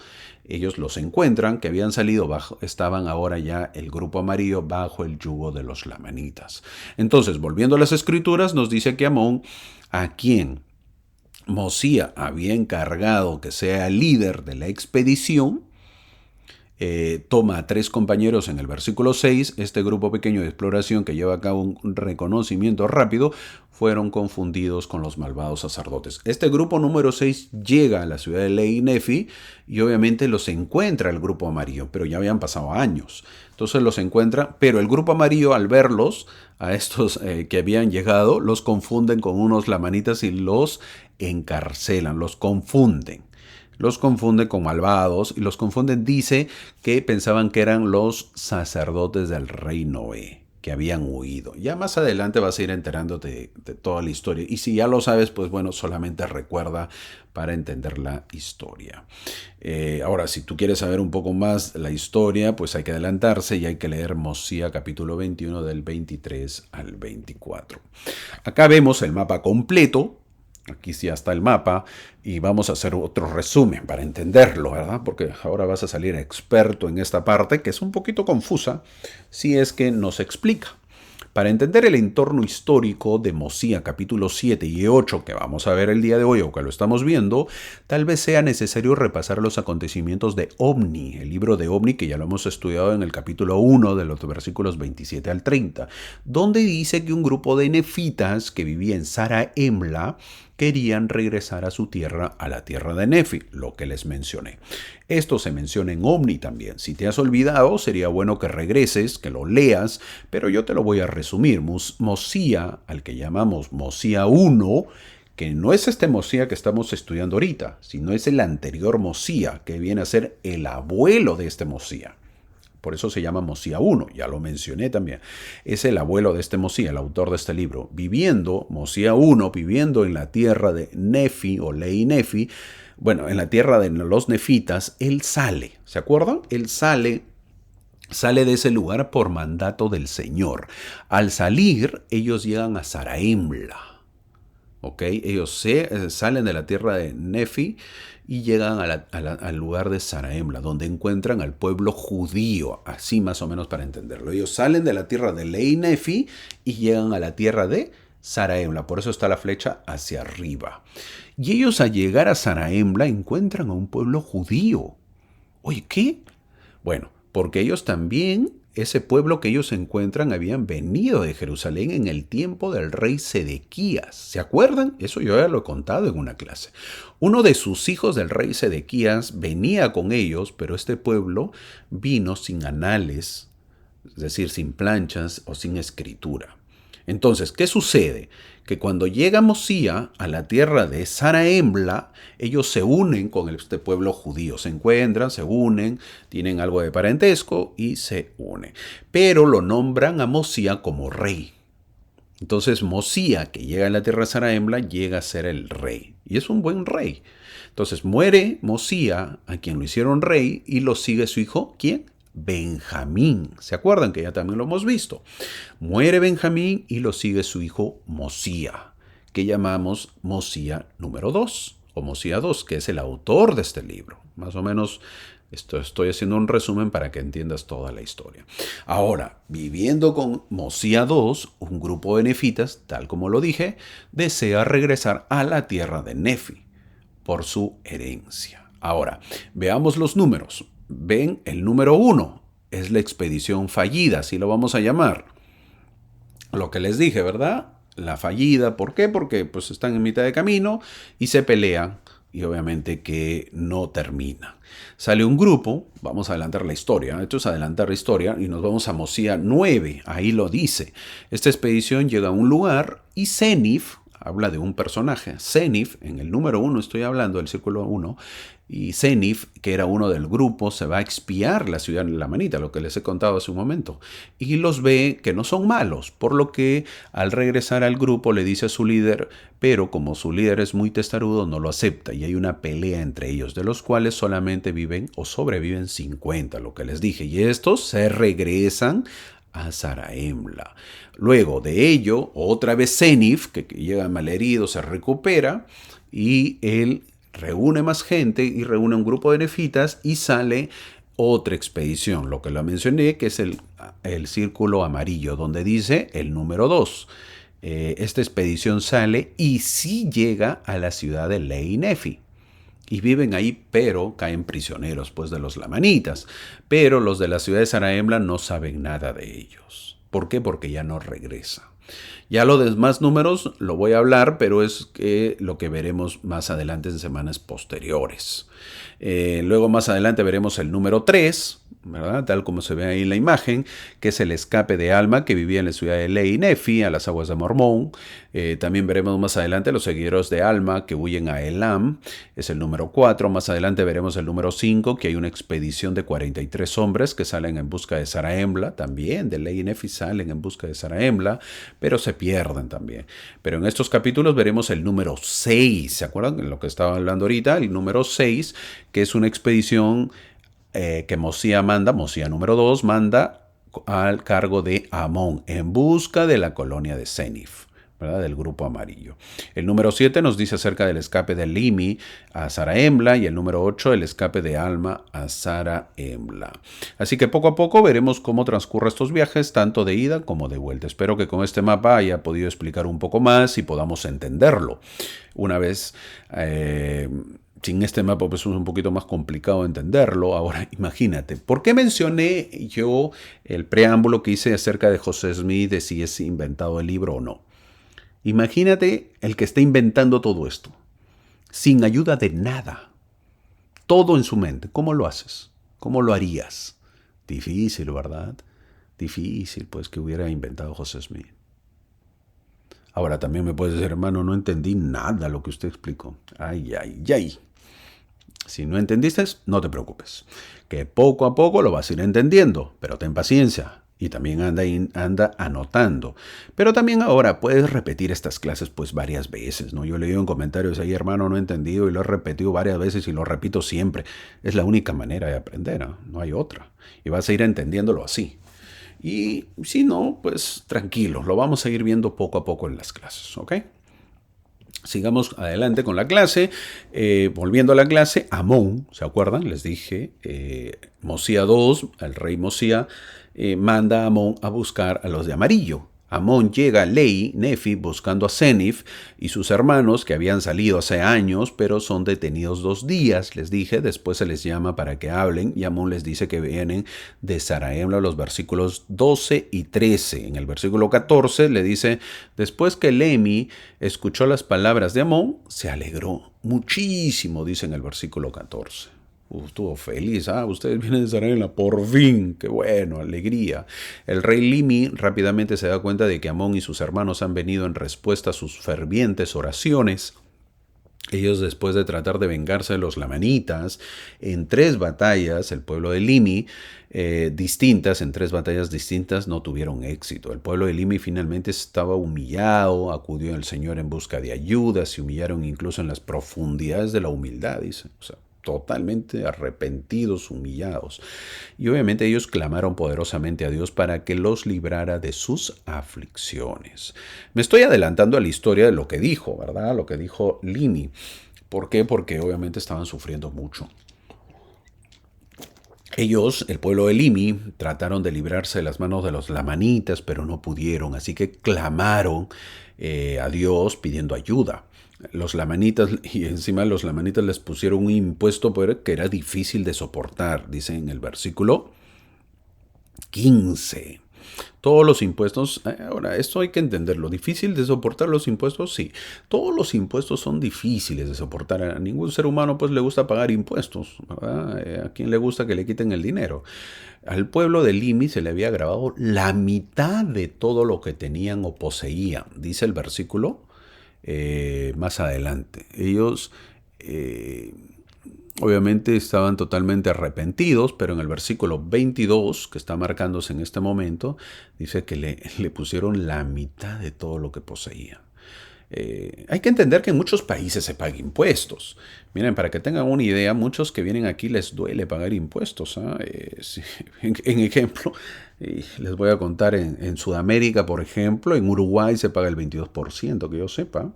ellos los encuentran, que habían salido estaban ahora ya el grupo amarillo bajo el yugo de los lamanitas. Entonces, volviendo a las escrituras, nos dice que Amón, a quien Mosía había encargado que sea el líder de la expedición, toma a 3 compañeros en el versículo 6. Este grupo pequeño de exploración que lleva a cabo un reconocimiento rápido fueron confundidos con los malvados sacerdotes. Este grupo número 6 llega a la ciudad de Lehi Nefi y obviamente los encuentra el grupo amarillo, pero ya habían pasado años. Entonces los encuentra, pero el grupo amarillo, al verlos, a estos que habían llegado, los confunden con unos lamanitas y los encarcelan, los confunden. Los confunden con malvados y los confunden, dice que pensaban que eran los sacerdotes del rey Noé, que habían huido. Ya más adelante vas a ir enterándote de toda la historia. Y si ya lo sabes, pues bueno, solamente recuerda para entender la historia. Ahora, si tú quieres saber un poco más la historia, pues hay que adelantarse y hay que leer Mosía capítulo 21 del 23 al 24. Acá vemos el mapa completo. Aquí sí está el mapa y vamos a hacer otro resumen para entenderlo, ¿verdad? Porque ahora vas a salir experto en esta parte que es un poquito confusa si es que nos explica. Para entender el entorno histórico de Mosía capítulo 7 y 8 que vamos a ver el día de hoy o que lo estamos viendo, tal vez sea necesario repasar los acontecimientos de Omni, el libro de Omni que ya lo hemos estudiado en el capítulo 1 de los versículos 27 al 30, donde dice que un grupo de nefitas que vivía en Zarahemla querían regresar a su tierra, a la tierra de Nefi, lo que les mencioné. Esto se menciona en Omni también. Si te has olvidado, sería bueno que regreses, que lo leas, pero yo te lo voy a resumir. Mosía, al que llamamos Mosía 1, que no es este Mosía que estamos estudiando ahorita, sino es el anterior Mosía, que viene a ser el abuelo de este Mosía. Por eso se llama Mosía 1, ya lo mencioné también. Es el abuelo de este Mosía, el autor de este libro. Mosía 1, viviendo en la tierra de Nefi o Lei Nefi, bueno, en la tierra de los nefitas, él sale. ¿Se acuerdan? Él sale de ese lugar por mandato del Señor. Al salir, ellos llegan a Zarahemla. ¿Ok? Ellos salen de la tierra de Nefi y llegan al lugar de Zarahemla, donde encuentran al pueblo judío, así más o menos para entenderlo. Ellos salen de la tierra de Lei Nefi y llegan a la tierra de Zarahemla, por eso está la flecha hacia arriba. Y ellos al llegar a Zarahemla encuentran a un pueblo judío. Oye, ¿qué? Bueno, porque ellos también, ese pueblo que ellos encuentran, habían venido de Jerusalén en el tiempo del rey Sedequías. ¿Se acuerdan? Eso yo ya lo he contado en una clase. Uno de sus hijos del rey Sedequías venía con ellos, pero este pueblo vino sin anales, es decir, sin planchas o sin escritura. Entonces, ¿qué sucede? Que cuando llega Mosía a la tierra de Zarahemla, ellos se unen con este pueblo judío. Se encuentran, se unen, tienen algo de parentesco y se unen. Pero lo nombran a Mosía como rey. Entonces Mosía, que llega a la tierra de Zarahemla, llega a ser el rey. Y es un buen rey. Entonces muere Mosía, a quien lo hicieron rey, y lo sigue su hijo, ¿quién? Benjamín. ¿Se acuerdan que ya también lo hemos visto? Muere Benjamín y lo sigue su hijo Mosía, que llamamos Mosía número 2 o Mosía 2, que es el autor de este libro. Más o menos estoy haciendo un resumen para que entiendas toda la historia. Ahora, viviendo con Mosía 2, un grupo de nefitas, tal como lo dije, desea regresar a la tierra de Nefi por su herencia. Ahora, veamos los números. Ven, el número 1 es la expedición fallida, así lo vamos a llamar. Lo que les dije, ¿verdad? La fallida, ¿por qué? Porque pues están en mitad de camino y se pelean y obviamente que no termina. Sale un grupo, vamos a adelantar la historia, esto es adelantar la historia y nos vamos a Mosía 9, ahí lo dice. Esta expedición llega a un lugar y Senif, habla de un personaje, Senif, en el número 1 estoy hablando del círculo 1, y Senif, que era uno del grupo, se va a expiar la ciudad en la manita, lo que les he contado hace un momento, y los ve que no son malos, por lo que al regresar al grupo le dice a su líder, pero como su líder es muy testarudo, no lo acepta, y hay una pelea entre ellos, de los cuales solamente viven o sobreviven 50, lo que les dije, y estos se regresan a Zarahemla. Luego de ello, otra vez Senif, que llega malherido, se recupera, y él reúne más gente y reúne un grupo de nefitas y sale otra expedición, lo que lo mencioné, que es el círculo amarillo, donde dice el número 2. Esta expedición sale y sí llega a la ciudad de Lei Nefi. Y viven ahí, pero caen prisioneros pues de los lamanitas. Pero los de la ciudad de Zarahemla no saben nada de ellos. ¿Por qué? Porque ya no regresa. Ya los demás números lo voy a hablar, pero es lo que veremos más adelante en semanas posteriores. Luego más adelante veremos el número 3, ¿verdad? Tal como se ve ahí en la imagen, que es el escape de Alma que vivía en la ciudad de Lei Nefi, a las aguas de Mormón. También veremos más adelante los seguidores de Alma que huyen a Elam, es el número 4. Más adelante veremos el número 5, que hay una expedición de 43 hombres que salen en busca de Zarahemla, también de Lei Nefi salen en busca de Zarahemla, pero se pierden también. Pero en estos capítulos veremos el número 6, ¿se acuerdan de lo que estaba hablando ahorita? El número 6, que es una expedición que Mosía número 2, manda al cargo de Amón en busca de la colonia de Senif, ¿verdad? Del grupo amarillo. El número 7 nos dice acerca del escape de Limi a Zarahemla y el número 8 el escape de Alma a Zarahemla. Así que poco a poco veremos cómo transcurren estos viajes, tanto de ida como de vuelta. Espero que con este mapa haya podido explicar un poco más y podamos entenderlo. Una vez sin este mapa pues es un poquito más complicado entenderlo. Ahora imagínate, ¿por qué mencioné yo el preámbulo que hice acerca de José Smith, de si es inventado el libro o no? Imagínate el que está inventando todo esto, sin ayuda de nada. Todo en su mente. ¿Cómo lo haces? ¿Cómo lo harías? Difícil, ¿verdad? Difícil, pues, que hubiera inventado José Smith. Ahora también me puedes decir, hermano, no entendí nada lo que usted explicó. Ay, ay, ay. Si no entendiste, no te preocupes, que poco a poco lo vas a ir entendiendo, pero ten paciencia y también anda anotando. Pero también ahora puedes repetir estas clases pues varias veces, ¿no? Yo he leído en comentarios ahí, hermano, no he entendido y lo he repetido varias veces y lo repito siempre. Es la única manera de aprender, ¿no? No hay otra. Y vas a ir entendiéndolo así. Y si no, pues tranquilo, lo vamos a ir viendo poco a poco en las clases, ¿ok? Sigamos adelante con la clase. Volviendo a la clase, Amón, ¿se acuerdan? Les dije, Mosía II, el rey Mosía, manda a Amón a buscar a los de amarillo. Amón llega a Lei, Nefi, buscando a Senif y sus hermanos que habían salido hace años, pero son detenidos 2 días, les dije, después se les llama para que hablen y Amón les dice que vienen de Saraemla, los versículos 12 y 13. En el versículo 14 le dice, después que Lemi escuchó las palabras de Amón, se alegró muchísimo, dice en el versículo 14. Estuvo feliz, ustedes vienen de Saraemla, por fin, qué bueno, alegría. El rey Limi rápidamente se da cuenta de que Amón y sus hermanos han venido en respuesta a sus fervientes oraciones. Ellos, después de tratar de vengarse de los lamanitas, en 3 batallas, el pueblo de Limi, distintas, en 3 batallas distintas, no tuvieron éxito. El pueblo de Limi finalmente estaba humillado, acudió al Señor en busca de ayuda, se humillaron incluso en las profundidades de la humildad, dice. O sea, totalmente arrepentidos, humillados. Y obviamente ellos clamaron poderosamente a Dios para que los librara de sus aflicciones. Me estoy adelantando a la historia de lo que dijo, ¿verdad? Lo que dijo Limi. ¿Por qué? Porque obviamente estaban sufriendo mucho. Ellos, el pueblo de Limi, trataron de librarse de las manos de los lamanitas, pero no pudieron, así que clamaron a Dios pidiendo ayuda. Los lamanitas, y encima los lamanitas les pusieron un impuesto que era difícil de soportar, dice en el versículo 15. Todos los impuestos, ahora esto hay que entenderlo, difícil de soportar los impuestos, sí, todos los impuestos son difíciles de soportar, a ningún ser humano pues le gusta pagar impuestos, ¿verdad? ¿A quién le gusta que le quiten el dinero? Al pueblo de Limi se le había grabado la mitad de todo lo que tenían o poseían, dice el versículo más adelante. Ellos obviamente estaban totalmente arrepentidos, pero en el versículo 22, que está marcándose en este momento, dice que le pusieron la mitad de todo lo que poseía. Hay que entender que en muchos países se pagan impuestos. Miren, para que tengan una idea, muchos que vienen aquí les duele pagar impuestos. Sí, en ejemplo, les voy a contar, en Sudamérica, por ejemplo, en Uruguay se paga el 22%, que yo sepa.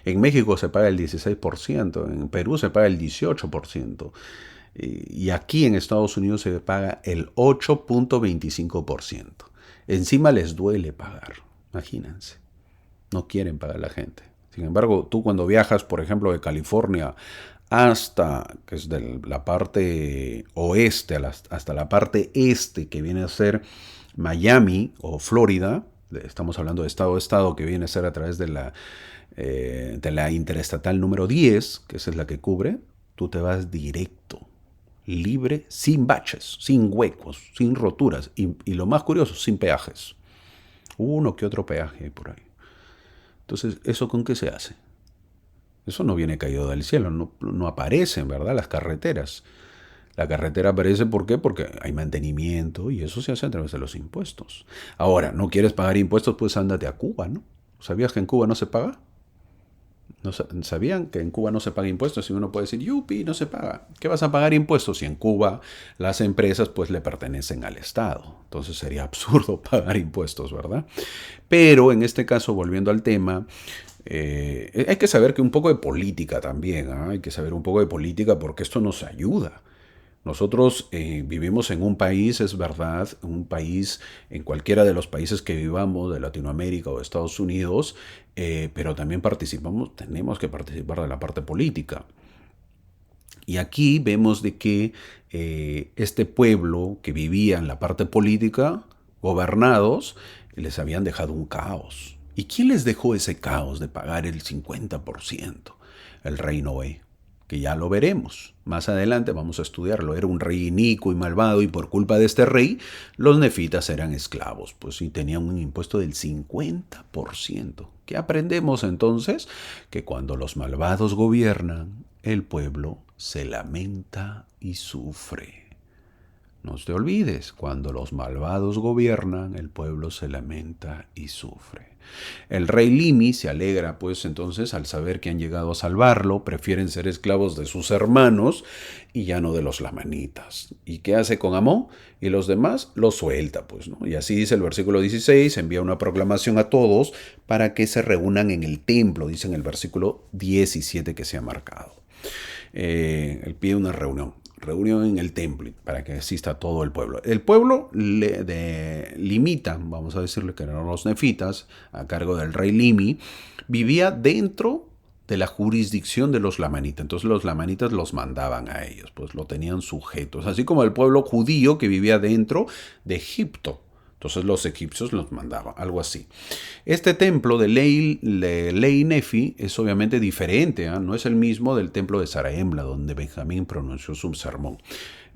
En México se paga el 16%, en Perú se paga el 18%. Y aquí en Estados Unidos se paga el 8.25%. Encima les duele pagar, imagínense. No quieren pagar la gente. Sin embargo, tú cuando viajas, por ejemplo, de California hasta, que es de la parte oeste, hasta la parte este, que viene a ser Miami o Florida, estamos hablando de estado a estado, que viene a ser a través de la interestatal número 10, que esa es la que cubre, tú te vas directo, libre, sin baches, sin huecos, sin roturas, y lo más curioso, sin peajes. Uno que otro peaje hay por ahí. Entonces, ¿eso con qué se hace? Eso no viene caído del cielo, no aparecen, ¿verdad? Las carreteras. La carretera aparece, ¿por qué? Porque hay mantenimiento y eso se hace a través de los impuestos. Ahora, ¿no quieres pagar impuestos? Pues ándate a Cuba, ¿no? ¿Sabías que en Cuba no se paga? ¿No sabían que en Cuba no se paga impuestos? Y uno puede decir, yupi, no se paga. ¿Qué vas a pagar impuestos si en Cuba las empresas pues le pertenecen al Estado? Entonces sería absurdo pagar impuestos, ¿verdad? Pero en este caso, volviendo al tema, hay que saber que un poco de política también, hay que saber un poco de política porque esto nos ayuda. Nosotros vivimos en un país, es verdad, un país, en cualquiera de los países que vivamos, de Latinoamérica o de Estados Unidos, pero también tenemos que participar de la parte política. Y aquí vemos de que este pueblo que vivía en la parte política, gobernados, les habían dejado un caos. ¿Y quién les dejó ese caos de pagar el 50%? El rey Noé, que ya lo veremos. Más adelante vamos a estudiarlo. Era un rey inicuo y malvado, y por culpa de este rey, los nefitas eran esclavos, pues sí, tenían un impuesto del 50%. ¿Qué aprendemos entonces? Que cuando los malvados gobiernan, el pueblo se lamenta y sufre. No te olvides, cuando los malvados gobiernan, el pueblo se lamenta y sufre. El rey Limi se alegra, pues entonces, al saber que han llegado a salvarlo, prefieren ser esclavos de sus hermanos y ya no de los lamanitas. ¿Y qué hace con Amón? Y los demás los suelta, pues, ¿no? Y así dice el versículo 16, envía una proclamación a todos para que se reúnan en el templo, dice en el versículo 17 que se ha marcado. Él pide una reunión en el templo para que asista todo el pueblo. El pueblo limita, vamos a decirle que eran los nefitas, a cargo del rey Limi, vivía dentro de la jurisdicción de los lamanitas. Entonces los lamanitas los mandaban a ellos, pues lo tenían sujetos, así como el pueblo judío que vivía dentro de Egipto. Entonces los egipcios los mandaban, algo así. Este templo de Lei Nefi es obviamente diferente, ¿eh? No es el mismo del templo de Zarahemla, donde Benjamín pronunció su sermón.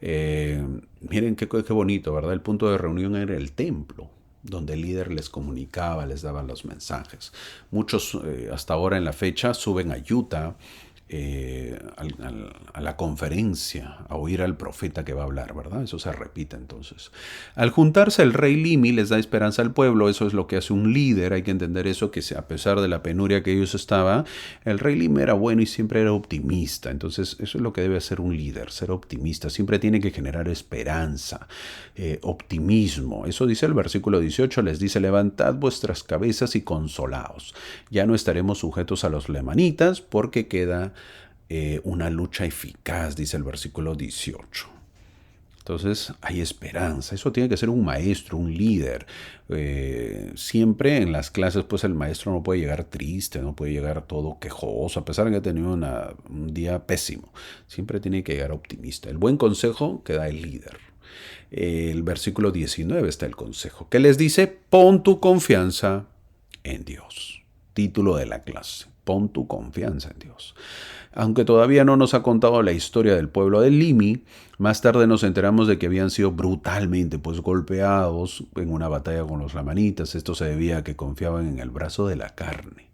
Miren qué bonito, ¿verdad? El punto de reunión era el templo, donde el líder les comunicaba, les daba los mensajes. Muchos hasta ahora en la fecha suben a Utah, a la conferencia, a oír al profeta que va a hablar, ¿verdad? Eso se repite entonces. Al juntarse el rey Limi les da esperanza al pueblo, eso es lo que hace un líder, hay que entender eso, que a pesar de la penuria que ellos estaban, el rey Limi era bueno y siempre era optimista, entonces eso es lo que debe hacer un líder, ser optimista, siempre tiene que generar esperanza, optimismo. Eso dice el versículo 18, les dice: levantad vuestras cabezas y consolaos, ya no estaremos sujetos a los lamanitas porque queda una lucha eficaz, dice el versículo 18. Entonces hay esperanza. Eso tiene que ser un maestro, un líder. Siempre en las clases, pues el maestro no puede llegar triste, no puede llegar todo quejoso, a pesar de que ha tenido un día pésimo. Siempre tiene que llegar optimista. El buen consejo que da el líder. El versículo 19 está el consejo, que les dice: pon tu confianza en Dios. Título de la clase: pon tu confianza en Dios. Aunque todavía no nos ha contado la historia del pueblo de Limi, más tarde nos enteramos de que habían sido brutalmente golpeados en una batalla con los lamanitas. Esto se debía a que confiaban en el brazo de la carne.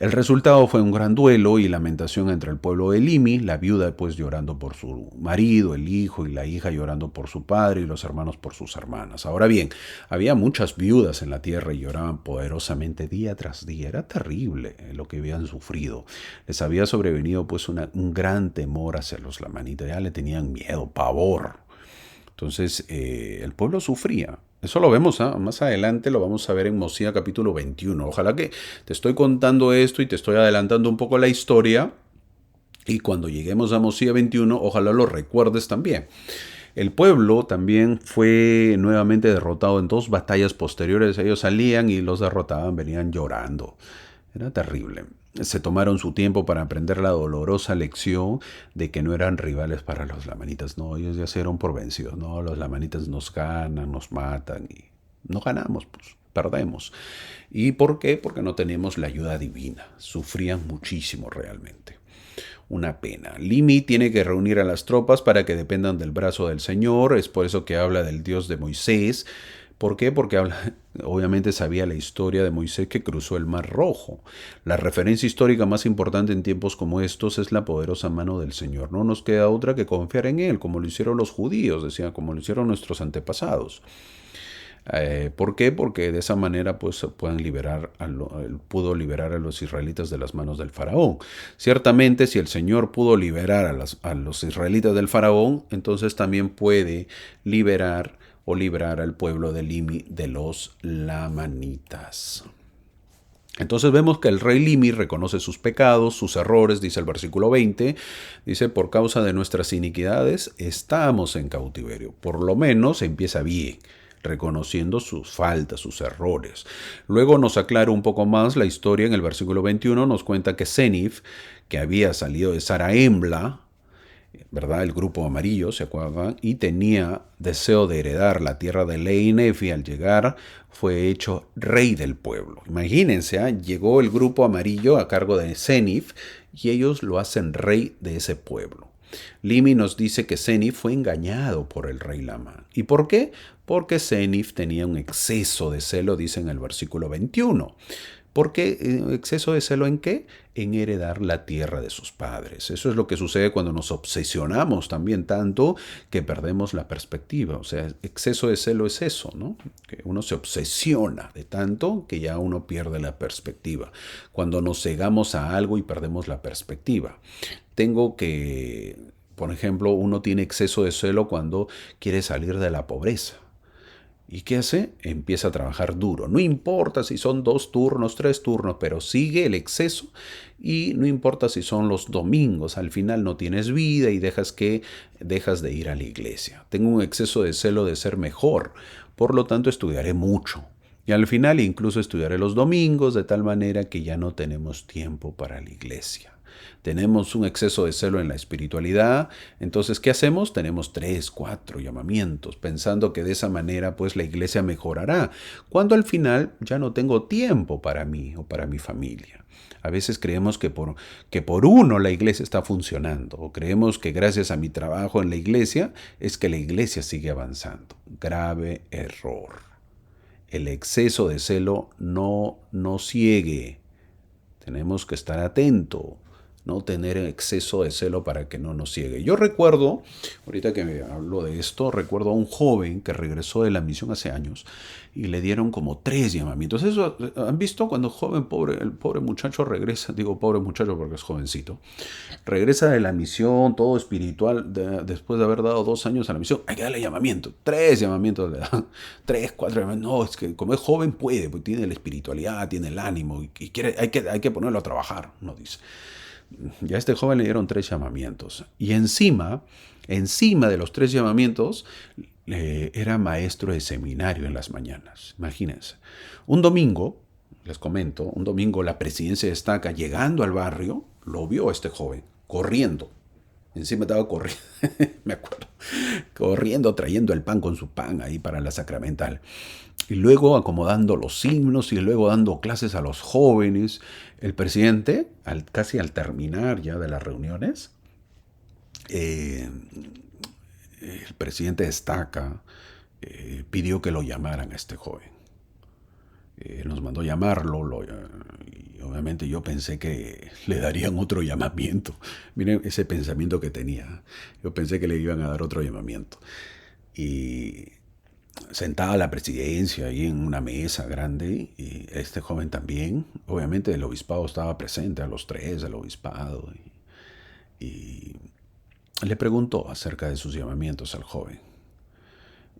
El resultado fue un gran duelo y lamentación entre el pueblo de Limi, la viuda pues llorando por su marido, el hijo y la hija llorando por su padre y los hermanos por sus hermanas. Ahora bien, había muchas viudas en la tierra y lloraban poderosamente día tras día. Era terrible lo que habían sufrido. Les había sobrevenido pues un gran temor hacia los lamanitas. Ya le tenían miedo, pavor. Entonces el pueblo sufría. Eso lo vemos, más adelante lo vamos a ver en Mosía capítulo 21. Ojalá que te estoy contando esto y te estoy adelantando un poco la historia. Y cuando lleguemos a Mosía 21, ojalá lo recuerdes también. El pueblo también fue nuevamente derrotado en 2 batallas posteriores. Ellos salían y los derrotaban, venían llorando. Era terrible. Se tomaron su tiempo para aprender la dolorosa lección de que no eran rivales para los lamanitas. No, ellos ya se dieron por vencidos. No, los lamanitas nos ganan, nos matan y no ganamos, pues perdemos. ¿Y por qué? Porque no teníamos la ayuda divina. Sufrían muchísimo realmente. Una pena. Limi tiene que reunir a las tropas para que dependan del brazo del Señor. Es por eso que habla del Dios de Moisés. ¿Por qué? Porque obviamente sabía la historia de Moisés que cruzó el Mar Rojo. La referencia histórica más importante en tiempos como estos es la poderosa mano del Señor. No nos queda otra que confiar en Él, como lo hicieron los judíos, decía, como lo hicieron nuestros antepasados. ¿Por qué? Porque de esa manera pues pudo liberar a los israelitas de las manos del faraón. Ciertamente, si el Señor pudo liberar a los israelitas del faraón, entonces también puede liberar o librar al pueblo de Limi de los lamanitas. Entonces vemos que el rey Limi reconoce sus pecados, sus errores, dice el versículo 20, dice: por causa de nuestras iniquidades estamos en cautiverio. Por lo menos empieza bien, reconociendo sus faltas, sus errores. Luego nos aclara un poco más la historia. En el versículo 21 nos cuenta que Senif, que había salido de Zarahemla, ¿verdad? El grupo amarillo, ¿se acuerdan? Y tenía deseo de heredar la tierra de Ley Nefi. Al llegar fue hecho rey del pueblo. Imagínense, ¿eh? Llegó el grupo amarillo a cargo de Senif y ellos lo hacen rey de ese pueblo. Limi nos dice que Senif fue engañado por el rey Lama. ¿Y por qué? Porque Senif tenía un exceso de celo, dice en el versículo 21. ¿Por qué exceso de celo en qué? En heredar la tierra de sus padres. Eso es lo que sucede cuando nos obsesionamos también tanto que perdemos la perspectiva. O sea, exceso de celo es eso, ¿no? Que uno se obsesiona de tanto que ya uno pierde la perspectiva. Cuando nos cegamos a algo y perdemos la perspectiva. Por ejemplo, uno tiene exceso de celo cuando quiere salir de la pobreza. ¿Y qué hace? Empieza a trabajar duro. No importa si son 2 turnos, 3 turnos, pero sigue el exceso y no importa si son los domingos. Al final no tienes vida y dejas de ir a la iglesia. Tengo un exceso de celo de ser mejor, por lo tanto estudiaré mucho. Y al final incluso estudiaré los domingos de tal manera que ya no tenemos tiempo para la iglesia. Tenemos un exceso de celo en la espiritualidad, entonces ¿qué hacemos? Tenemos 3, 4 llamamientos, pensando que de esa manera pues la iglesia mejorará, cuando al final ya no tengo tiempo para mí o para mi familia. A veces creemos que por uno la iglesia está funcionando, o creemos que gracias a mi trabajo en la iglesia es que la iglesia sigue avanzando. Grave error. El exceso de celo no nos ciegue. Tenemos que estar atentos, no tener exceso de celo para que no nos ciegue. Yo recuerdo, ahorita que me hablo de esto, recuerdo a un joven que regresó de la misión hace años y le dieron como 3 llamamientos. Eso, ¿han visto cuando el pobre muchacho regresa? Digo pobre muchacho porque es jovencito. Regresa de la misión, todo espiritual, después de haber dado 2 años a la misión, hay que darle llamamiento. 3 llamamientos le dan. 3, 4 llamamientos. No, es que como es joven puede, pues tiene la espiritualidad, tiene el ánimo y quiere, hay que ponerlo a trabajar, uno dice. Ya a este joven le dieron 3 llamamientos. Y encima de los 3 llamamientos, era maestro de seminario en las mañanas. Imagínense. Un domingo, les comento, un domingo la presidencia de Estaca, llegando al barrio, lo vio a este joven, corriendo. Encima estaba corriendo, me acuerdo, corriendo, trayendo el pan con su pan ahí para la sacramental. Y luego acomodando los himnos y luego dando clases a los jóvenes. El presidente, casi al terminar ya de las reuniones, el presidente destaca, pidió que lo llamaran a este joven. Nos mandó llamarlo y obviamente yo pensé que le darían otro llamamiento. Miren ese pensamiento que tenía. Yo pensé que le iban a dar otro llamamiento. Y sentada la presidencia ahí en una mesa grande, y este joven también, obviamente el obispado estaba presente, a los 3 del obispado, y le preguntó acerca de sus llamamientos al joven.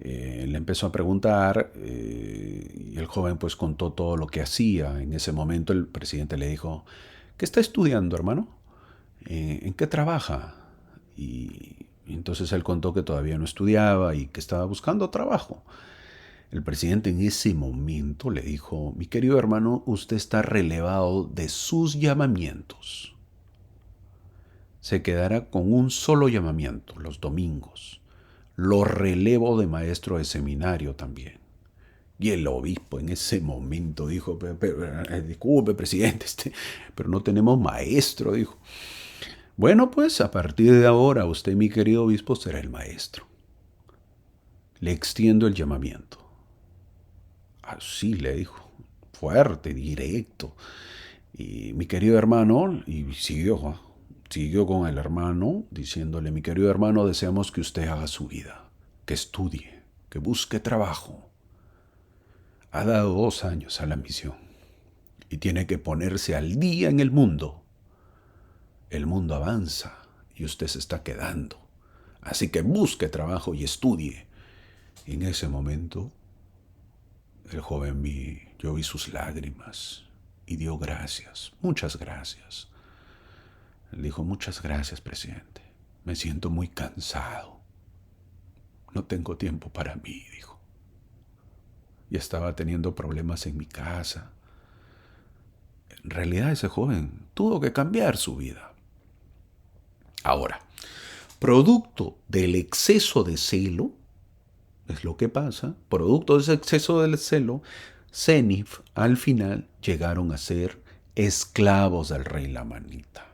Le empezó a preguntar y el joven pues contó todo lo que hacía. En ese momento el presidente le dijo: ¿qué está estudiando, hermano? ¿En qué trabaja? Y entonces él contó que todavía no estudiaba y que estaba buscando trabajo. El presidente en ese momento le dijo: mi querido hermano, usted está relevado de sus llamamientos. Se quedará con un solo llamamiento, los domingos. Lo relevo de maestro de seminario también. Y el obispo en ese momento dijo: disculpe, presidente, pero no tenemos maestro, dijo. Bueno, pues a partir de ahora usted, mi querido obispo, será el maestro. Le extiendo el llamamiento. Así le dijo, fuerte, directo. Y mi querido hermano, y siguió con el hermano, diciéndole: mi querido hermano, deseamos que usted haga su vida, que estudie, que busque trabajo. Ha dado 2 años a la misión y tiene que ponerse al día en el mundo. El mundo avanza y usted se está quedando. Así que busque trabajo y estudie. Y en ese momento, el joven yo vi sus lágrimas y dio gracias, muchas gracias. Él dijo: muchas gracias, presidente. Me siento muy cansado. No tengo tiempo para mí, dijo. Y estaba teniendo problemas en mi casa. En realidad ese joven tuvo que cambiar su vida. Ahora, producto del exceso de celo, es lo que pasa, producto de ese exceso de celo, Senif al final llegaron a ser esclavos del rey Lamanita.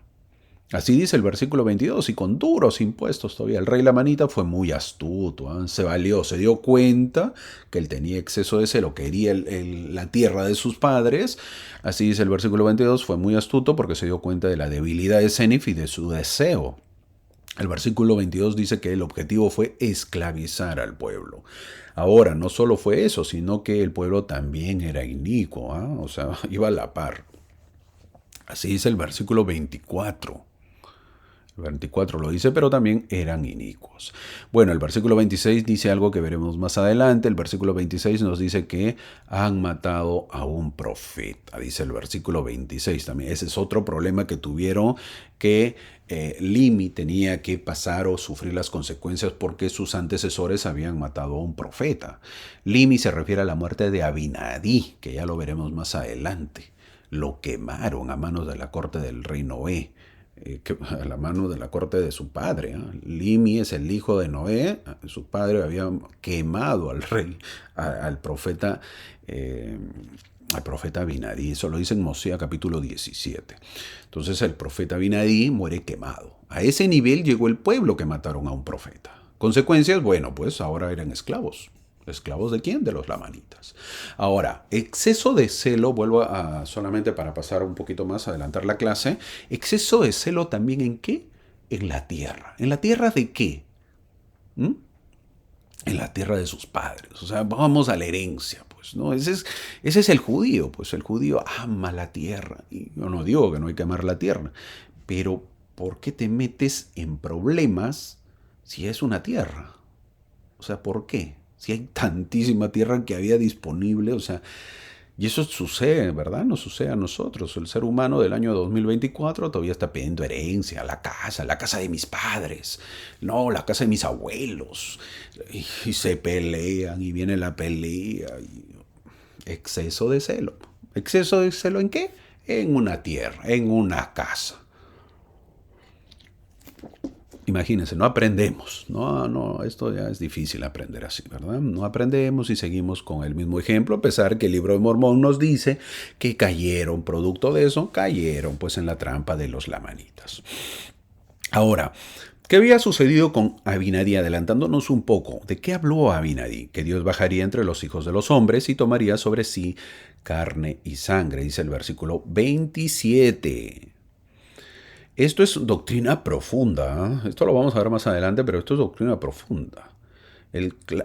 Así dice el versículo 22, y con duros impuestos todavía. El rey Lamanita fue muy astuto, se valió, se dio cuenta que él tenía exceso de celo, quería la tierra de sus padres. Así dice el versículo 22, fue muy astuto porque se dio cuenta de la debilidad de Senif y de su deseo. El versículo 22 dice que el objetivo fue esclavizar al pueblo. Ahora, no solo fue eso, sino que el pueblo también era inicuo, o sea, iba a la par. Así dice el versículo 24. El 24 lo dice, pero también eran inicuos. Bueno, el versículo 26 dice algo que veremos más adelante. El versículo 26 nos dice que han matado a un profeta. Dice el versículo 26 también. Ese es otro problema que tuvieron, que Limi tenía que pasar o sufrir las consecuencias porque sus antecesores habían matado a un profeta. Limi se refiere a la muerte de Abinadí, que ya lo veremos más adelante. Lo quemaron a manos de la corte del rey Noé. A la mano de la corte de su padre. Limi es el hijo de Noé. Su padre había quemado al rey, al profeta Abinadí. Eso lo dice en Mosea capítulo 17. Entonces el profeta Abinadí muere quemado. A ese nivel llegó el pueblo que mataron a un profeta. Consecuencias, bueno, pues ahora eran esclavos. ¿Esclavos de quién? De los lamanitas. Ahora, exceso de celo, vuelvo a solamente para pasar un poquito más, adelantar la clase. Exceso de celo también ¿en qué? En la tierra. ¿En la tierra de qué? En la tierra de sus padres. O sea, vamos a la herencia, pues, ¿no? Ese es el judío, pues el judío ama la tierra. Y yo no digo que no hay que amar la tierra, pero ¿por qué te metes en problemas si es una tierra? O sea, ¿por qué? Si hay tantísima tierra que había disponible, o sea, y eso sucede, ¿verdad? Nos sucede a nosotros. El ser humano del año 2024 todavía está pidiendo herencia, la casa de mis padres, no, la casa de mis abuelos. Y se pelean y viene la pelea. Exceso de celo. ¿Exceso de celo en qué? En una tierra, en una casa. Imagínense, no aprendemos. No, esto ya es difícil aprender así, ¿verdad? No aprendemos y seguimos con el mismo ejemplo, a pesar que el libro de Mormón nos dice que cayeron, producto de eso, cayeron pues en la trampa de los lamanitas. Ahora, ¿qué había sucedido con Abinadí? Adelantándonos un poco, ¿de qué habló Abinadí? Que Dios bajaría entre los hijos de los hombres y tomaría sobre sí carne y sangre, dice el versículo 27. Esto es doctrina profunda. Esto lo vamos a ver más adelante, pero esto es doctrina profunda.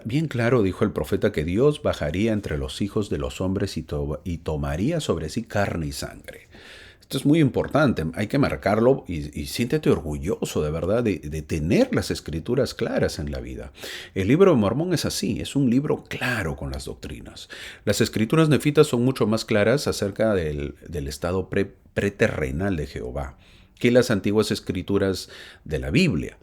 Bien claro dijo el profeta que Dios bajaría entre los hijos de los hombres y tomaría sobre sí carne y sangre. Esto es muy importante, hay que marcarlo y siéntete orgulloso de verdad de tener las escrituras claras en la vida. El libro de Mormón es así, es un libro claro con las doctrinas. Las escrituras nefitas son mucho más claras acerca del estado preterrenal de Jehová que las antiguas escrituras de la Biblia,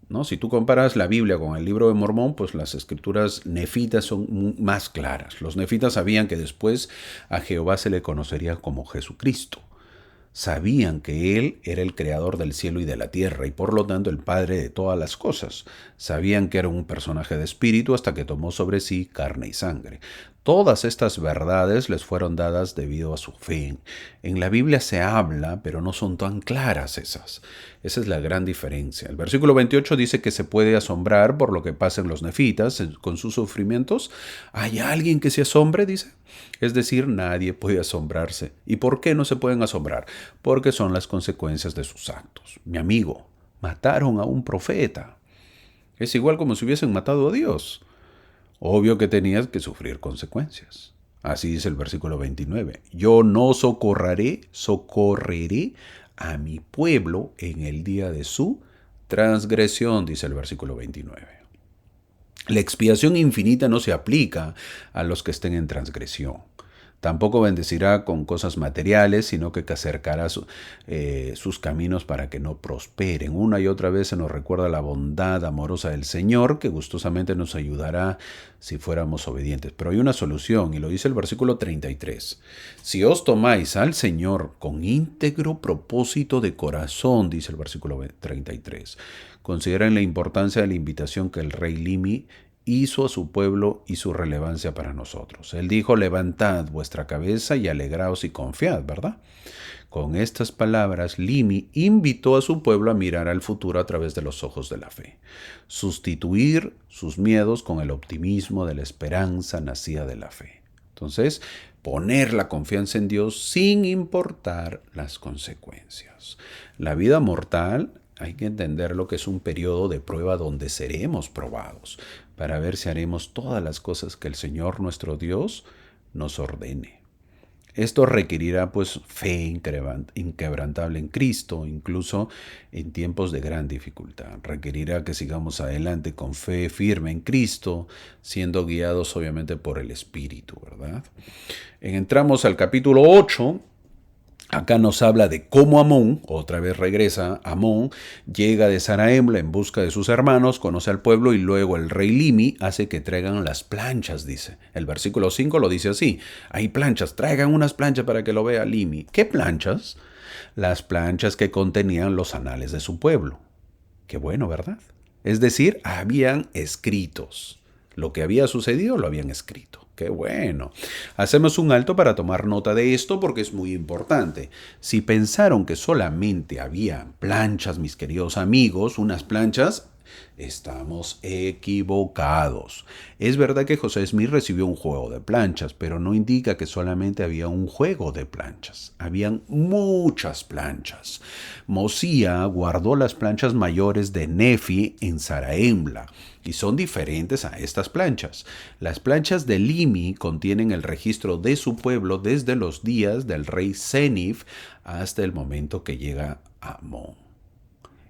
¿no? Si tú comparas la Biblia con el libro de Mormón, pues las escrituras nefitas son más claras. Los nefitas sabían que después a Jehová se le conocería como Jesucristo. Sabían que Él era el creador del cielo y de la tierra y por lo tanto el Padre de todas las cosas. Sabían que era un personaje de espíritu hasta que tomó sobre sí carne y sangre. Todas estas verdades les fueron dadas debido a su fe. En la Biblia se habla, pero no son tan claras esas. Esa es la gran diferencia. El versículo 28 dice que se puede asombrar por lo que pasa en los nefitas con sus sufrimientos. ¿Hay alguien que se asombre? Dice. Es decir, nadie puede asombrarse. ¿Y por qué no se pueden asombrar? Porque son las consecuencias de sus actos. Mi amigo, mataron a un profeta. Es igual como si hubiesen matado a Dios. Obvio que tenías que sufrir consecuencias. Así dice el versículo 29. Yo no socorreré a mi pueblo en el día de su transgresión, dice el versículo 29. La expiación infinita no se aplica a los que estén en transgresión. Tampoco bendecirá con cosas materiales, sino que acercará sus caminos para que no prosperen. Una y otra vez se nos recuerda la bondad amorosa del Señor, que gustosamente nos ayudará si fuéramos obedientes. Pero hay una solución, y lo dice el versículo 33. Si os tomáis al Señor con íntegro propósito de corazón, dice el versículo 33, consideren la importancia de la invitación que el rey Limi hizo a su pueblo y su relevancia para nosotros. Él dijo: levantad vuestra cabeza y alegraos y confiad, ¿verdad? Con estas palabras, Limi invitó a su pueblo a mirar al futuro a través de los ojos de la fe, sustituir sus miedos con el optimismo de la esperanza nacida de la fe. Entonces, poner la confianza en Dios sin importar las consecuencias. La vida mortal, hay que entender lo que es un periodo de prueba donde seremos probados para ver si haremos todas las cosas que el Señor nuestro Dios nos ordene. Esto requerirá pues fe inquebrantable en Cristo, incluso en tiempos de gran dificultad. Requerirá que sigamos adelante con fe firme en Cristo, siendo guiados obviamente por el Espíritu, ¿verdad? Entramos al capítulo 8. Acá nos habla de cómo Amón, otra vez regresa Amón, llega de Saraembla en busca de sus hermanos, conoce al pueblo y luego el rey Limi hace que traigan las planchas, dice. El versículo 5 lo dice así: hay planchas, traigan unas planchas para que lo vea Limi. ¿Qué planchas? Las planchas que contenían los anales de su pueblo. Qué bueno, ¿verdad? Es decir, habían escritos. Lo que había sucedido lo habían escrito. ¡Qué bueno! Hacemos un alto para tomar nota de esto porque es muy importante. Si pensaron que solamente había planchas, mis queridos amigos, unas planchas, estamos equivocados. Es verdad que José Smith recibió un juego de planchas, pero no indica que solamente había un juego de planchas. Habían muchas planchas. Mosía guardó las planchas mayores de Nefi en Saraembla y son diferentes a estas planchas. Las planchas de Limi contienen el registro de su pueblo desde los días del rey Senif hasta el momento que llega Amón.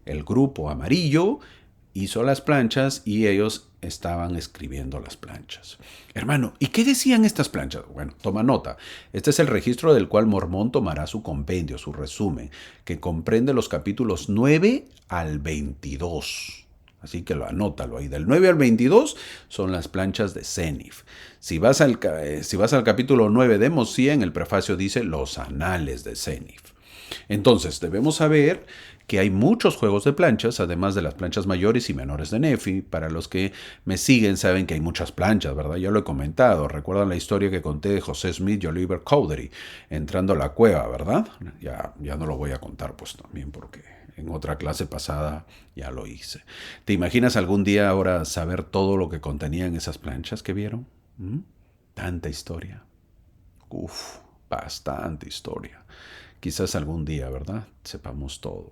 El grupo amarillo hizo las planchas y ellos estaban escribiendo las planchas. Hermano, ¿y qué decían estas planchas? Bueno, toma nota. Este es el registro del cual Mormón tomará su compendio, su resumen, que comprende los capítulos 9 al 22. Así que anótalo ahí. Del 9 al 22 son las planchas de Senif. Si vas al capítulo 9 de Mosía, en el prefacio dice los anales de Senif. Entonces, debemos saber que hay muchos juegos de planchas, además de las planchas mayores y menores de Nefi. Para los que me siguen saben que hay muchas planchas, ¿verdad? Ya lo he comentado. Recuerdan la historia que conté de José Smith y Oliver Cowdery entrando a la cueva, ¿verdad? Ya no lo voy a contar pues también porque en otra clase pasada ya lo hice. ¿Te imaginas algún día ahora saber todo lo que contenían esas planchas que vieron? Tanta historia. Bastante historia. Quizás algún día, ¿verdad? Sepamos todo.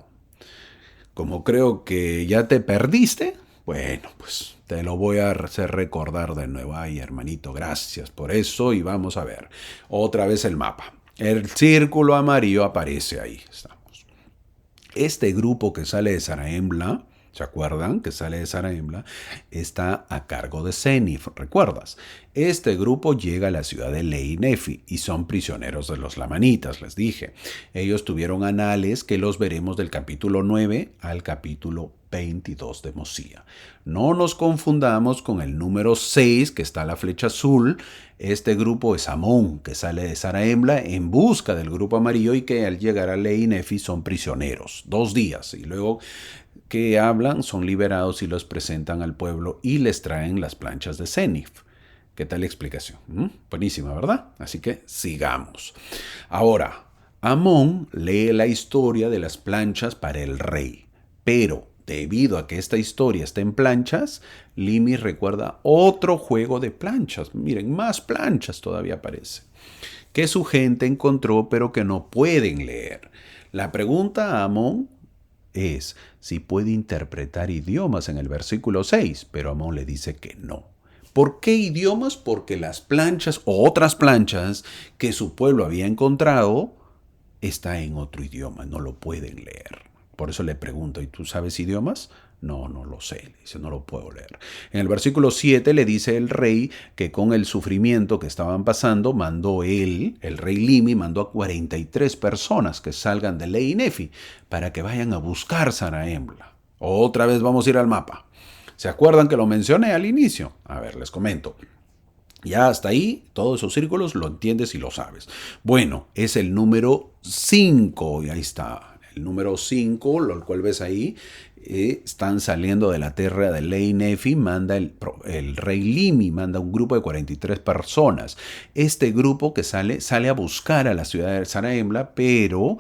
Como creo que ya te perdiste, bueno, pues te lo voy a hacer recordar de nuevo. Ay, hermanito, gracias por eso. Y vamos a ver otra vez el mapa. El círculo amarillo aparece ahí. Estamos. Este grupo que sale de Saraembla, ¿se acuerdan? Que sale de Saraembla, está a cargo de Senif, ¿recuerdas? Este grupo llega a la ciudad de Lehi Nefi y son prisioneros de los lamanitas, les dije. Ellos tuvieron anales que los veremos del capítulo 9 al capítulo 22 de Mosía. No nos confundamos con el número 6, que está a la flecha azul. Este grupo es Amón, que sale de Saraembla en busca del grupo amarillo y que al llegar a Lehi Nefi son prisioneros 2 días y luego que hablan son liberados y los presentan al pueblo y les traen las planchas de Senif. ¿Qué tal la explicación? Buenísima, ¿verdad? Así que sigamos. Ahora, Amón lee la historia de las planchas para el rey, pero debido a que esta historia está en planchas, Limi recuerda otro juego de planchas. Miren, más planchas todavía aparece, que su gente encontró pero que no pueden leer. La pregunta a Amón es si puede interpretar idiomas en el versículo 6, pero Amón le dice que no. ¿Por qué idiomas? Porque las planchas o otras planchas que su pueblo había encontrado está en otro idioma, no lo pueden leer. Por eso le pregunto, ¿y tú sabes idiomas? No, no lo sé, le dice, no lo puedo leer. En el versículo 7 le dice el rey que con el sufrimiento que estaban pasando, mandó él, el rey Limi, mandó a 43 personas que salgan de Lei Nefi para que vayan a buscar Sanaembla. Otra vez vamos a ir al mapa. ¿Se acuerdan que lo mencioné al inicio? A ver, les comento. Ya hasta ahí, todos esos círculos lo entiendes y lo sabes. Bueno, es el número 5, y ahí está. El número 5, lo cual ves ahí, están saliendo de la tierra de Lei Nefi, manda el rey Limi, manda un grupo de 43 personas. Este grupo que sale a buscar a la ciudad de Sanaembla, pero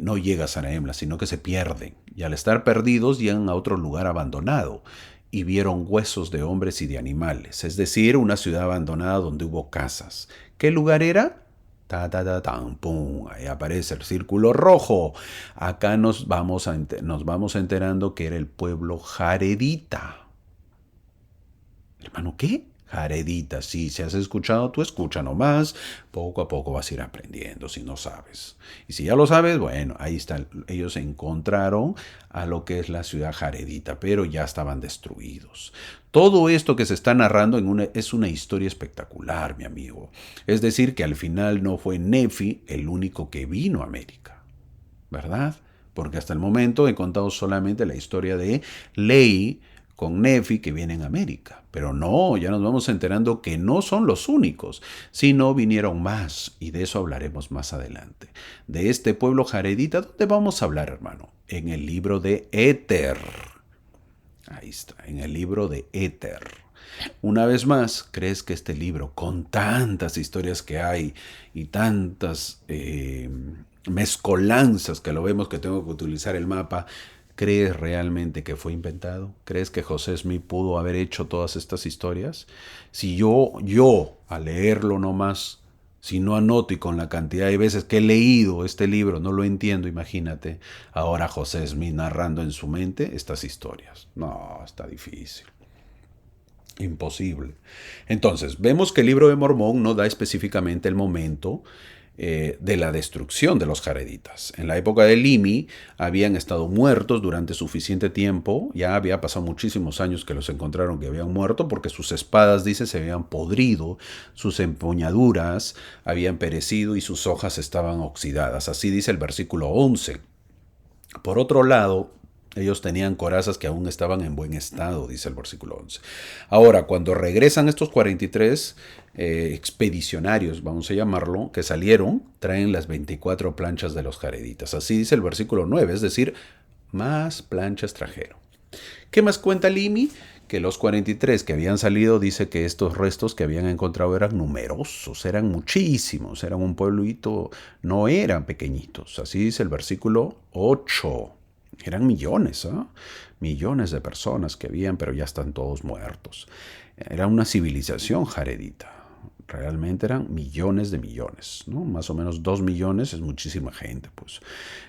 no llega a Sanaembla, sino que se pierden. Y al estar perdidos llegan a otro lugar abandonado y vieron huesos de hombres y de animales, es decir, una ciudad abandonada donde hubo casas. ¿Qué lugar era? Pum, ahí aparece el círculo rojo. Acá nos vamos enterando que era el pueblo jaredita. Hermano, ¿qué? Jaredita, sí, si has escuchado, tú escucha nomás, poco a poco vas a ir aprendiendo si no sabes. Y si ya lo sabes, bueno, ahí está, ellos encontraron a lo que es la ciudad jaredita, pero ya estaban destruidos. Todo esto que se está narrando es una historia espectacular, mi amigo. Es decir, que al final no fue Nefi el único que vino a América, ¿verdad? Porque hasta el momento he contado solamente la historia de Lei con Nefi que vienen a América. Pero no, ya nos vamos enterando que no son los únicos, sino vinieron más, y de eso hablaremos más adelante. De este pueblo jaredita, ¿dónde vamos a hablar, hermano? En el libro de Éter. Ahí está, en el libro de Éter. Una vez más, ¿crees que este libro, con tantas historias que hay y tantas mezcolanzas que lo vemos que tengo que utilizar el mapa, ¿crees realmente que fue inventado? ¿Crees que José Smith pudo haber hecho todas estas historias? Si yo al leerlo nomás, si no anoto y con la cantidad de veces que he leído este libro no lo entiendo, imagínate ahora José Smith narrando en su mente estas historias. No, está difícil. Imposible. Entonces, vemos que el libro de Mormón no da específicamente el momento de la destrucción de los jareditas. En la época de Limi habían estado muertos durante suficiente tiempo, ya había pasado muchísimos años que los encontraron que habían muerto porque sus espadas, dice, se habían podrido, sus empuñaduras habían perecido y sus hojas estaban oxidadas. Así dice el versículo 11. Por otro lado, ellos tenían corazas que aún estaban en buen estado, dice el versículo 11. Ahora, cuando regresan estos 43 expedicionarios, vamos a llamarlo, que salieron, traen las 24 planchas de los jareditas. Así dice el versículo 9, es decir, más planchas trajeron. ¿Qué más cuenta Limi? Que los 43 que habían salido, dice que estos restos que habían encontrado eran numerosos, eran muchísimos, eran un pueblito, no eran pequeñitos. Así dice el versículo 8. Eran millones, ¿eh? Millones de personas que habían, pero ya están todos muertos. Era una civilización jaredita. Realmente eran millones de millones, ¿no? Más o menos 2 millones es muchísima gente, pues.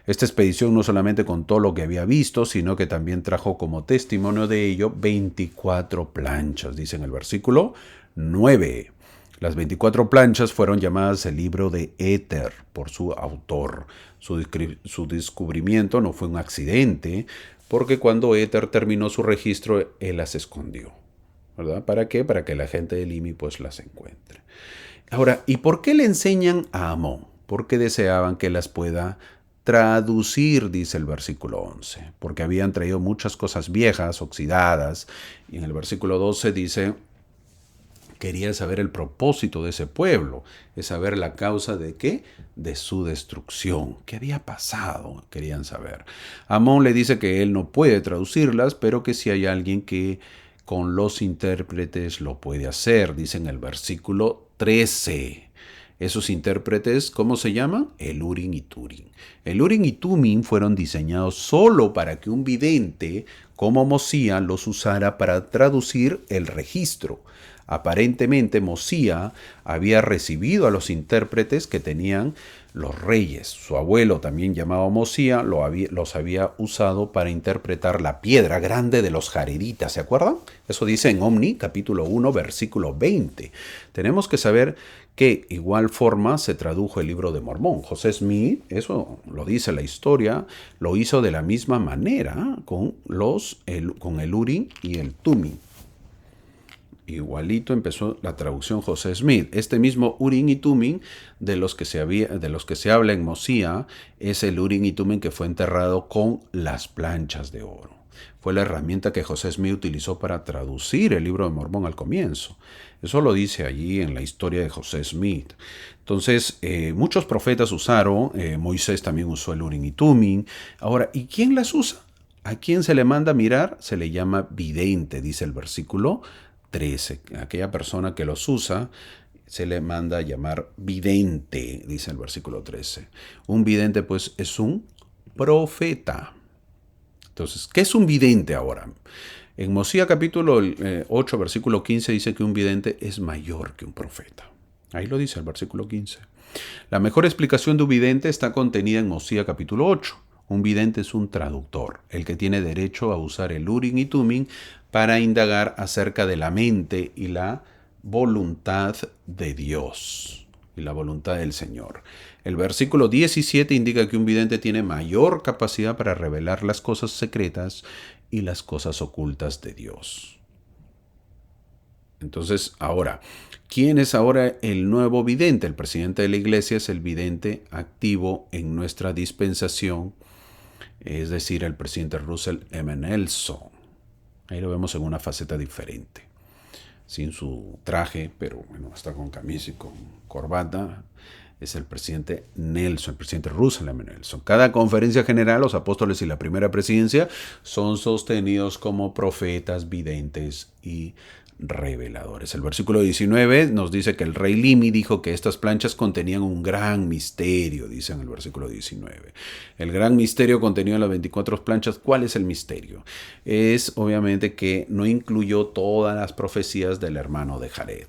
Esta expedición no solamente contó lo que había visto, sino que también trajo como testimonio de ello 24 planchas, dice en el versículo 9. Las 24 planchas fueron llamadas el libro de Éter por su autor. Su descubrimiento no fue un accidente, porque cuando Éter terminó su registro, él las escondió. ¿Verdad? ¿Para qué? Para que la gente de Limi pues las encuentre. Ahora, ¿y por qué le enseñan a Amón? Porque deseaban que las pueda traducir, dice el versículo 11. Porque habían traído muchas cosas viejas, oxidadas. Y en el versículo 12 dice, quería saber el propósito de ese pueblo, es saber la causa de qué, de su destrucción, qué había pasado, querían saber. Amón le dice que él no puede traducirlas, pero que si hay alguien que con los intérpretes lo puede hacer, dice en el versículo 13. Esos intérpretes, ¿cómo se llaman? El Urim y Turim. El Urim y Tumim fueron diseñados solo para que un vidente cómo Mosía los usara para traducir el registro. Aparentemente Mosía había recibido a los intérpretes que tenían los reyes. Su abuelo, también llamado Mosía, los había usado para interpretar la piedra grande de los jareditas. ¿Se acuerdan? Eso dice en Omni, capítulo 1, versículo 20. Tenemos que saber que igual forma se tradujo el libro de Mormón. José Smith, eso lo dice la historia, lo hizo de la misma manera con el Urim y el Tumim. Igualito empezó la traducción José Smith. Este mismo Urim y Tumim de los que se habla en Mosía es el Urim y Tumim que fue enterrado con las planchas de oro. Fue la herramienta que José Smith utilizó para traducir el libro de Mormón al comienzo. Eso lo dice allí en la historia de José Smith. Entonces, muchos profetas usaron, Moisés también usó el Urim y Tumim. Ahora, ¿y quién las usa? ¿A quién se le manda mirar? Se le llama vidente, dice el versículo 13. Aquella persona que los usa se le manda a llamar vidente, dice el versículo 13. Un vidente, pues, es un profeta. Entonces, ¿qué es un vidente ahora? En Mosía capítulo 8, versículo 15 dice que un vidente es mayor que un profeta. Ahí lo dice el versículo 15. La mejor explicación de un vidente está contenida en Mosía capítulo 8. Un vidente es un traductor, el que tiene derecho a usar el Urim y Tumim para indagar acerca de la mente y la voluntad de Dios y la voluntad del Señor. El versículo 17 indica que un vidente tiene mayor capacidad para revelar las cosas secretas y las cosas ocultas de Dios. Entonces, ahora, ¿quién es ahora el nuevo vidente? El presidente de la iglesia es el vidente activo en nuestra dispensación, es decir, el presidente Russell M. Nelson. Ahí lo vemos en una faceta diferente, sin su traje, pero bueno, está con camisa y con corbata. Es el presidente Nelson, el presidente Russell M. Nelson. Cada conferencia general, los apóstoles y la primera presidencia son sostenidos como profetas, videntes y reveladores. El versículo 19 nos dice que el rey Limi dijo que estas planchas contenían un gran misterio, dice en el versículo 19. El gran misterio contenido en las 24 planchas, ¿cuál es el misterio? Es obviamente que no incluyó todas las profecías del hermano de Jared.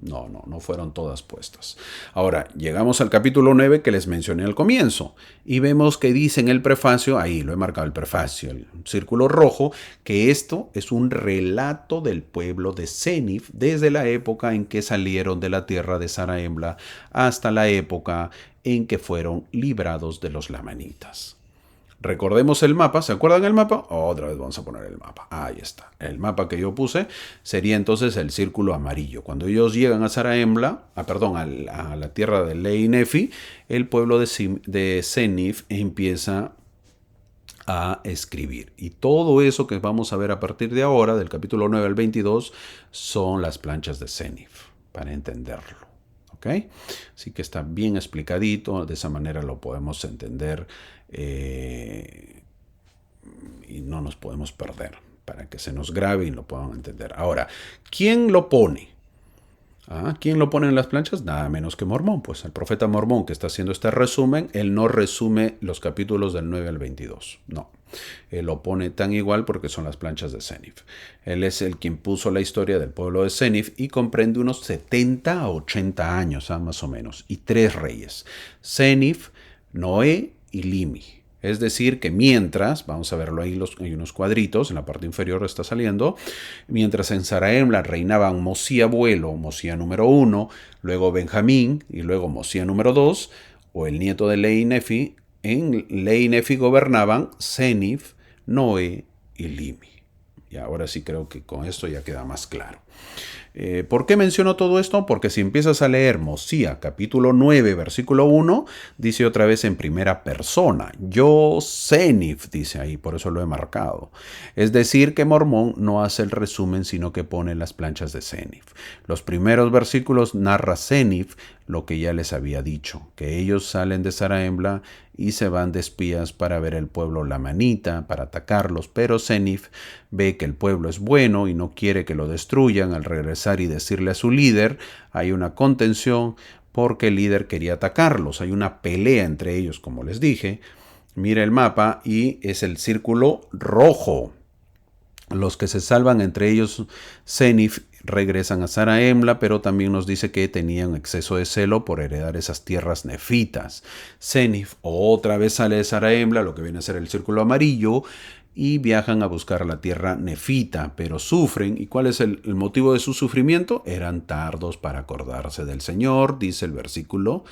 No fueron todas puestas. Ahora, llegamos al capítulo 9 que les mencioné al comienzo y vemos que dice en el prefacio, ahí lo he marcado el prefacio, el círculo rojo, que esto es un relato del pueblo de Senif desde la época en que salieron de la tierra de Zarahemla hasta la época en que fueron librados de los lamanitas. Recordemos el mapa, ¿se acuerdan el mapa? Otra vez vamos a poner el mapa. Ahí está. El mapa que yo puse sería entonces el círculo amarillo. Cuando ellos llegan a Zarahemla, a la tierra de Lehi Nefi, el pueblo de Senif empieza a escribir. Y todo eso que vamos a ver a partir de ahora, del capítulo 9 al 22, son las planchas de Senif, para entenderlo. ¿Ok? Así que está bien explicadito, de esa manera lo podemos entender y no nos podemos perder, para que se nos grabe y lo puedan entender. Ahora, ¿quién lo pone? ¿Quién lo pone en las planchas? Nada menos que Mormón. Pues el profeta Mormón que está haciendo este resumen, él no resume los capítulos del 9 al 22. No. Él lo pone tan igual porque son las planchas de Senif. Él es el quien puso la historia del pueblo de Senif y comprende unos 70 a 80 años, más o menos, y 3 reyes. Senif, Noé y Limi. Es decir, que mientras, vamos a verlo ahí, hay unos cuadritos, en la parte inferior está saliendo, mientras en Zarahemla reinaban Mosía abuelo, Mosía número 1, luego Benjamín y luego Mosía número 2, o el nieto de Lehi Nefi, en Lehi Nefi gobernaban Senif, Noé y Limi. Y ahora sí creo que con esto ya queda más claro. ¿Por qué menciono todo esto? Porque si empiezas a leer Mosía capítulo 9 versículo 1, dice otra vez en primera persona. Yo Senif, dice ahí, por eso lo he marcado. Es decir, que Mormón no hace el resumen, sino que pone las planchas de Senif. Los primeros versículos narra Senif lo que ya les había dicho, que ellos salen de Zarahemla y se van de espías para ver el pueblo lamanita, para atacarlos, pero Senif ve que el pueblo es bueno y no quiere que lo destruyan. Al regresar y decirle a su líder, hay una contención porque el líder quería atacarlos, hay una pelea entre ellos, como les dije, Mira el mapa y es el círculo rojo. Los que se salvan, entre ellos Senif, regresan a Zarahemla, pero también nos dice que tenían exceso de celo por heredar esas tierras nefitas. Senif otra vez sale de Zarahemla, lo que viene a ser el círculo amarillo, y viajan a buscar la tierra nefita, pero sufren. ¿Y cuál es el motivo de su sufrimiento? Eran tardos para acordarse del Señor, dice el versículo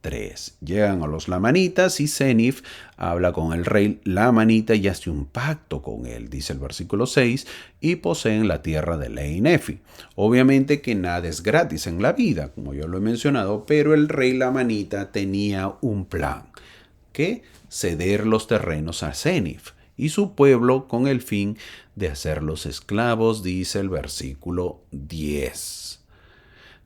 3. Llegan a los lamanitas y Senif habla con el rey lamanita y hace un pacto con él, dice el versículo 6, y poseen la tierra de Lei Nefi. Obviamente que nada es gratis en la vida, como yo lo he mencionado, pero el rey lamanita tenía un plan, que ceder los terrenos a Senif y su pueblo con el fin de hacerlos esclavos, dice el versículo 10.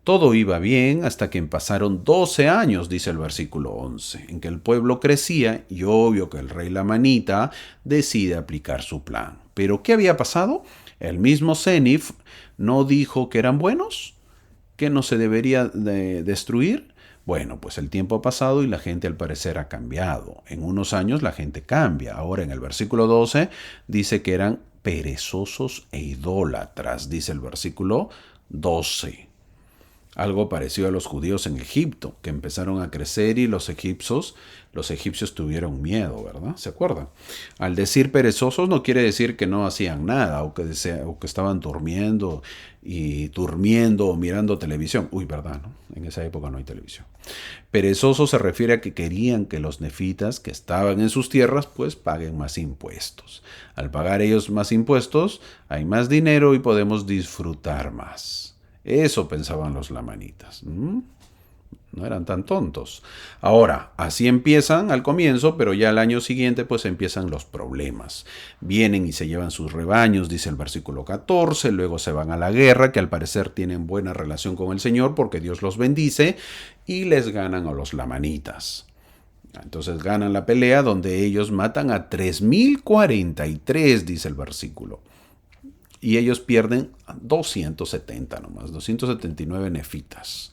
Todo iba bien hasta que pasaron 12 años, dice el versículo 11, en que el pueblo crecía y obvio que el rey lamanita decide aplicar su plan. ¿Pero qué había pasado? El mismo Senif no dijo que eran buenos, que no se debería destruir. Bueno, pues el tiempo ha pasado y la gente al parecer ha cambiado. En unos años la gente cambia. Ahora en el versículo 12 dice que eran perezosos e idólatras, dice el versículo 12. Algo parecido a los judíos en Egipto, que empezaron a crecer y los egipcios tuvieron miedo, ¿verdad? ¿Se acuerdan? Al decir perezosos no quiere decir que no hacían nada o que estaban durmiendo o mirando televisión. Uy, ¿verdad? ¿No? En esa época no hay televisión. Perezosos se refiere a que querían que los nefitas que estaban en sus tierras pues paguen más impuestos. Al pagar ellos más impuestos hay más dinero y podemos disfrutar más. Eso pensaban los lamanitas. No eran tan tontos. Ahora, así empiezan al comienzo, pero ya al año siguiente pues empiezan los problemas. Vienen y se llevan sus rebaños, dice el versículo 14, luego se van a la guerra, que al parecer tienen buena relación con el Señor porque Dios los bendice, y les ganan a los lamanitas. Entonces ganan la pelea donde ellos matan a 3043, dice el versículo. Y ellos pierden 270 nomás, 279 nefitas.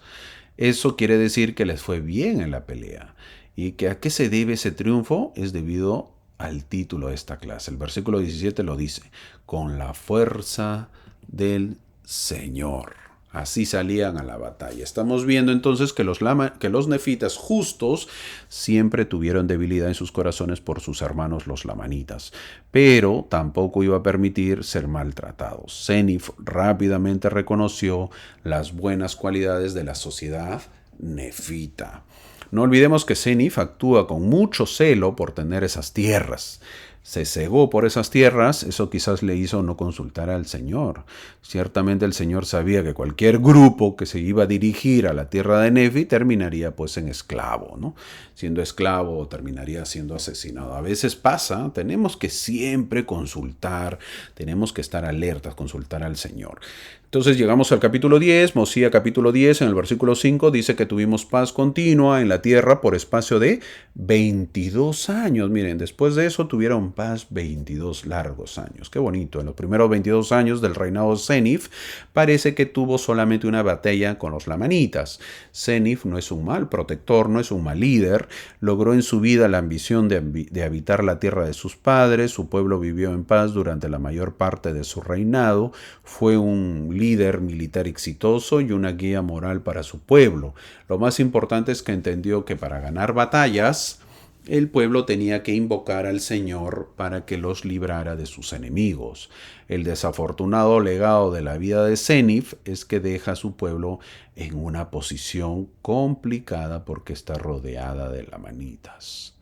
Eso quiere decir que les fue bien en la pelea. ¿Y que a qué se debe ese triunfo? Es debido al título de esta clase. El versículo 17 lo dice, con la fuerza del Señor. Así salían a la batalla. Estamos viendo entonces que los nefitas justos siempre tuvieron debilidad en sus corazones por sus hermanos los lamanitas, pero tampoco iba a permitir ser maltratados. Senif rápidamente reconoció las buenas cualidades de la sociedad nefita. No olvidemos que Senif actúa con mucho celo por tener esas tierras. Se cegó por esas tierras, eso quizás le hizo no consultar al Señor. Ciertamente el Señor sabía que cualquier grupo que se iba a dirigir a la tierra de Nefi terminaría pues en esclavo, ¿no? Siendo esclavo terminaría siendo asesinado. A veces pasa, tenemos que siempre consultar, tenemos que estar alertas, consultar al Señor. Entonces llegamos al capítulo 10, Mosía capítulo 10, en el versículo 5 dice que tuvimos paz continua en la tierra por espacio de 22 años. Miren, después de eso tuvieron paz 22 largos años. Qué bonito. En los primeros 22 años del reinado de Senif parece que tuvo solamente una batalla con los lamanitas. Senif no es un mal protector, no es un mal líder. Logró en su vida la ambición de habitar la tierra de sus padres. Su pueblo vivió en paz durante la mayor parte de su reinado. Fue un líder militar exitoso y una guía moral para su pueblo. Lo más importante es que entendió que para ganar batallas, el pueblo tenía que invocar al Señor para que los librara de sus enemigos. El desafortunado legado de la vida de Senif es que deja a su pueblo en una posición complicada porque está rodeada de lamanitas.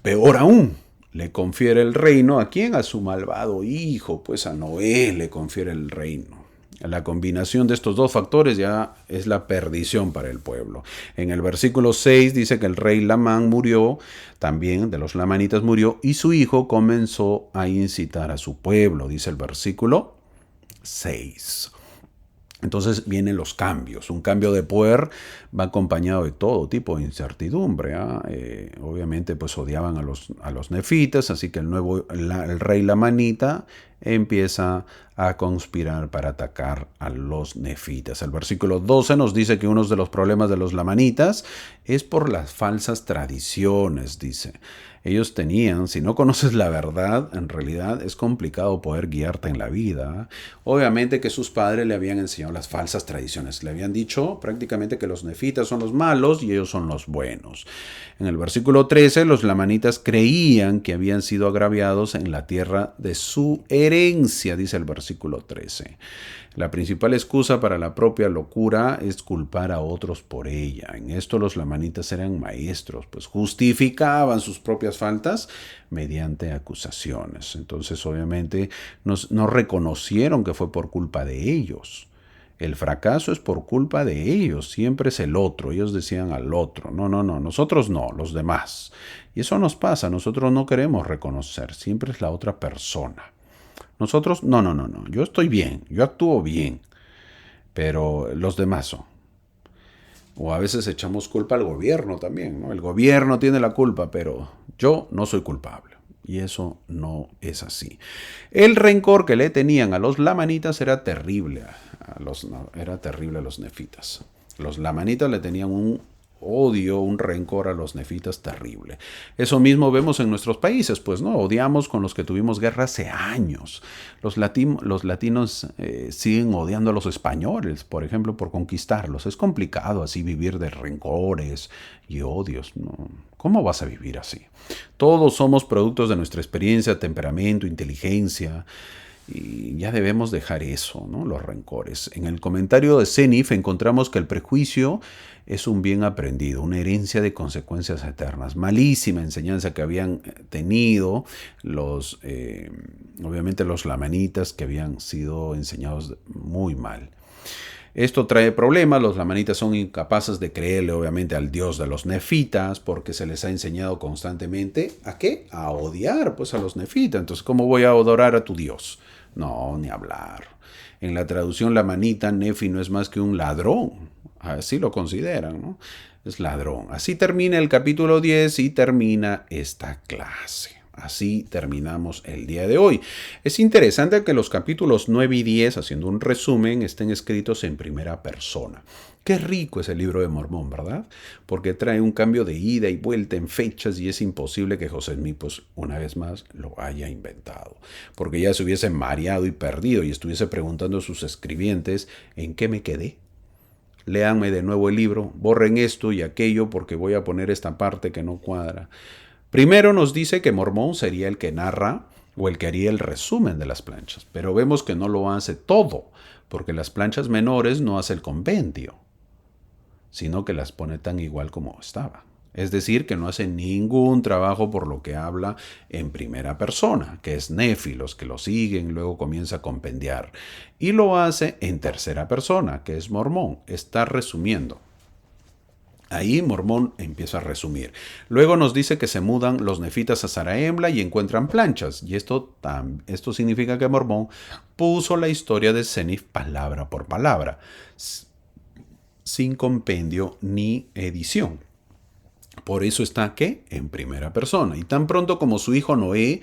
Peor aún, le confiere el reino ¿a quién? A su malvado hijo, pues a Noé le confiere el reino. La combinación de estos dos factores ya es la perdición para el pueblo. En el versículo 6 dice que el rey Lamán murió, también de los lamanitas murió, y su hijo comenzó a incitar a su pueblo, dice el versículo 6. Entonces vienen los cambios. Un cambio de poder va acompañado de todo tipo de incertidumbre. Obviamente pues odiaban a los nefitas, así que el rey lamanita empieza a conspirar para atacar a los nefitas. El versículo 12 nos dice que uno de los problemas de los lamanitas es por las falsas tradiciones, dice. Ellos tenían, si no conoces la verdad, en realidad es complicado poder guiarte en la vida. Obviamente que sus padres le habían enseñado las falsas tradiciones. Le habían dicho prácticamente que los nefitas son los malos y ellos son los buenos. En el versículo 13, los lamanitas creían que habían sido agraviados en la tierra de su herencia, dice el versículo 13. La principal excusa para la propia locura es culpar a otros por ella. En esto los lamanitas eran maestros, pues justificaban sus propias faltas mediante acusaciones. Entonces, obviamente, no reconocieron que fue por culpa de ellos. El fracaso es por culpa de ellos, siempre es el otro. Ellos decían al otro, no, nosotros no, los demás. Y eso nos pasa, nosotros no queremos reconocer, siempre es la otra persona. Nosotros, no, yo estoy bien, yo actúo bien, pero los demás son. O a veces echamos culpa al gobierno también, ¿no? El gobierno tiene la culpa, pero yo no soy culpable. Y eso no es así. El rencor que le tenían a los lamanitas era terrible. Era terrible a los nefitas. Los lamanitas le tenían un odio, un rencor a los nefitas terrible. Eso mismo vemos en nuestros países, pues, ¿no? Odiamos con los que tuvimos guerra hace años. Los latinos siguen odiando a los españoles, por ejemplo, por conquistarlos. Es complicado así vivir de rencores y odios, ¿no? ¿Cómo vas a vivir así? Todos somos productos de nuestra experiencia, temperamento, inteligencia. Y ya debemos dejar eso, ¿no? Los rencores. En el comentario de Zenith encontramos que el prejuicio es un bien aprendido, una herencia de consecuencias eternas. Malísima enseñanza que habían tenido obviamente los lamanitas, que habían sido enseñados muy mal. Esto trae problemas, los lamanitas son incapaces de creerle obviamente al dios de los nefitas porque se les ha enseñado constantemente ¿a qué? A odiar pues a los nefitas. Entonces, ¿cómo voy a adorar a tu dios? No, ni hablar. En la traducción lamanita, Nefi no es más que un ladrón. Así lo consideran, ¿no? Es ladrón. Así termina el capítulo 10 y termina esta clase. Así terminamos el día de hoy. Es interesante que los capítulos 9 y 10, haciendo un resumen, estén escritos en primera persona. Qué rico es el libro de Mormón, ¿verdad? Porque trae un cambio de ida y vuelta en fechas y es imposible que José Smith, pues, una vez más, lo haya inventado. Porque ya se hubiese mareado y perdido y estuviese preguntando a sus escribientes, ¿en qué me quedé? Léanme de nuevo el libro, borren esto y aquello porque voy a poner esta parte que no cuadra. Primero nos dice que Mormón sería el que narra o el que haría el resumen de las planchas, pero vemos que no lo hace todo, porque las planchas menores no hace el compendio, sino que las pone tan igual como estaba. Es decir, que no hace ningún trabajo por lo que habla en primera persona, que es Nefi, los que lo siguen, luego comienza a compendiar. Y lo hace en tercera persona, que es Mormón, está resumiendo. Ahí Mormón empieza a resumir. Luego nos dice que se mudan los nefitas a Zarahemla y encuentran planchas. Y esto significa que Mormón puso la historia de Zenith palabra por palabra, sin compendio ni edición. Por eso está, ¿qué? En primera persona. Y tan pronto como su hijo Noé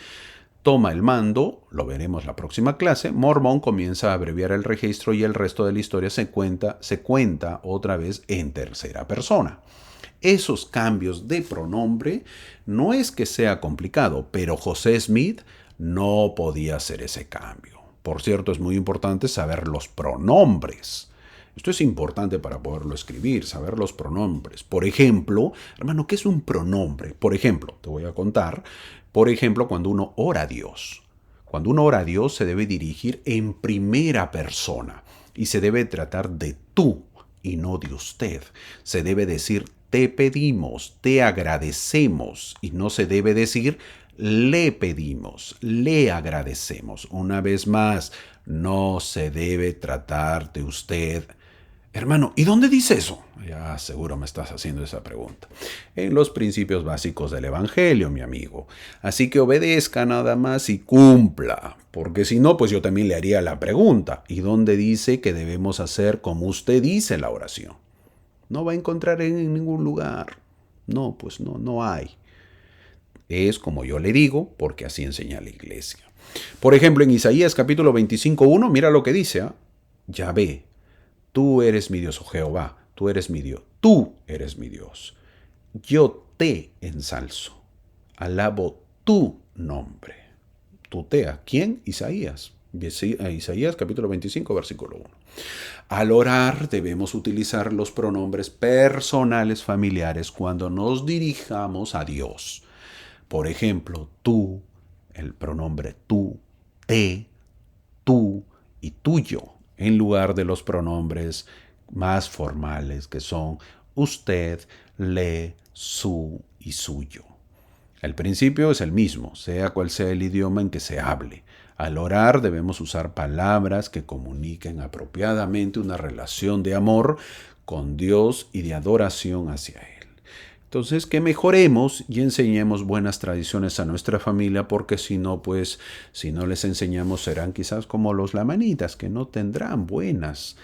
toma el mando, lo veremos la próxima clase, Mormón comienza a abreviar el registro y el resto de la historia se cuenta otra vez en tercera persona. Esos cambios de pronombre no es que sea complicado, pero José Smith no podía hacer ese cambio. Por cierto, es muy importante saber los pronombres. Esto es importante para poderlo escribir, saber los pronombres. Por ejemplo, hermano, ¿qué es un pronombre? Por ejemplo, te voy a contar, por ejemplo, cuando uno ora a Dios. Cuando uno ora a Dios se debe dirigir en primera persona y se debe tratar de tú y no de usted. Se debe decir te pedimos, te agradecemos y no se debe decir le pedimos, le agradecemos. Una vez más, no se debe tratar de usted. Hermano, ¿y dónde dice eso? Ya seguro me estás haciendo esa pregunta. En los principios básicos del Evangelio, mi amigo. Así que obedezca nada más y cumpla. Porque si no, pues yo también le haría la pregunta. ¿Y dónde dice que debemos hacer como usted dice la oración? No va a encontrar en ningún lugar. No, pues no hay. Es como yo le digo, porque así enseña la iglesia. Por ejemplo, en Isaías capítulo 25:1, mira lo que dice. Yahvé, tú eres mi Dios, oh Jehová, tú eres mi Dios. Tú eres mi Dios. Yo te ensalzo. alabo tu nombre. Tutea. ¿Quién? Isaías. Isaías capítulo 25, versículo 1. Al orar debemos utilizar los pronombres personales familiares cuando nos dirijamos a Dios. Por ejemplo, tú, el pronombre tú, te, tú y tuyo, en lugar de los pronombres más formales que son usted, le, su y suyo. El principio es el mismo, sea cual sea el idioma en que se hable. Al orar debemos usar palabras que comuniquen apropiadamente una relación de amor con Dios y de adoración hacia Él. Entonces, que mejoremos y enseñemos buenas tradiciones a nuestra familia, porque si no, pues, si no les enseñamos, serán quizás como los lamanitas, que no tendrán buenas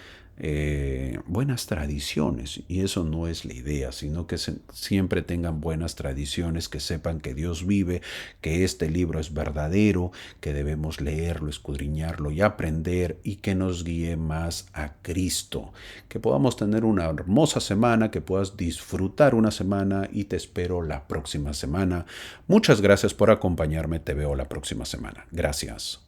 tradiciones. Y eso no es la idea, sino que siempre tengan buenas tradiciones, que sepan que Dios vive, que este libro es verdadero, que debemos leerlo, escudriñarlo y aprender, y que nos guíe más a Cristo. Que podamos tener una hermosa semana, que puedas disfrutar una semana, y te espero la próxima semana. Muchas gracias por acompañarme. Te veo la próxima semana. Gracias.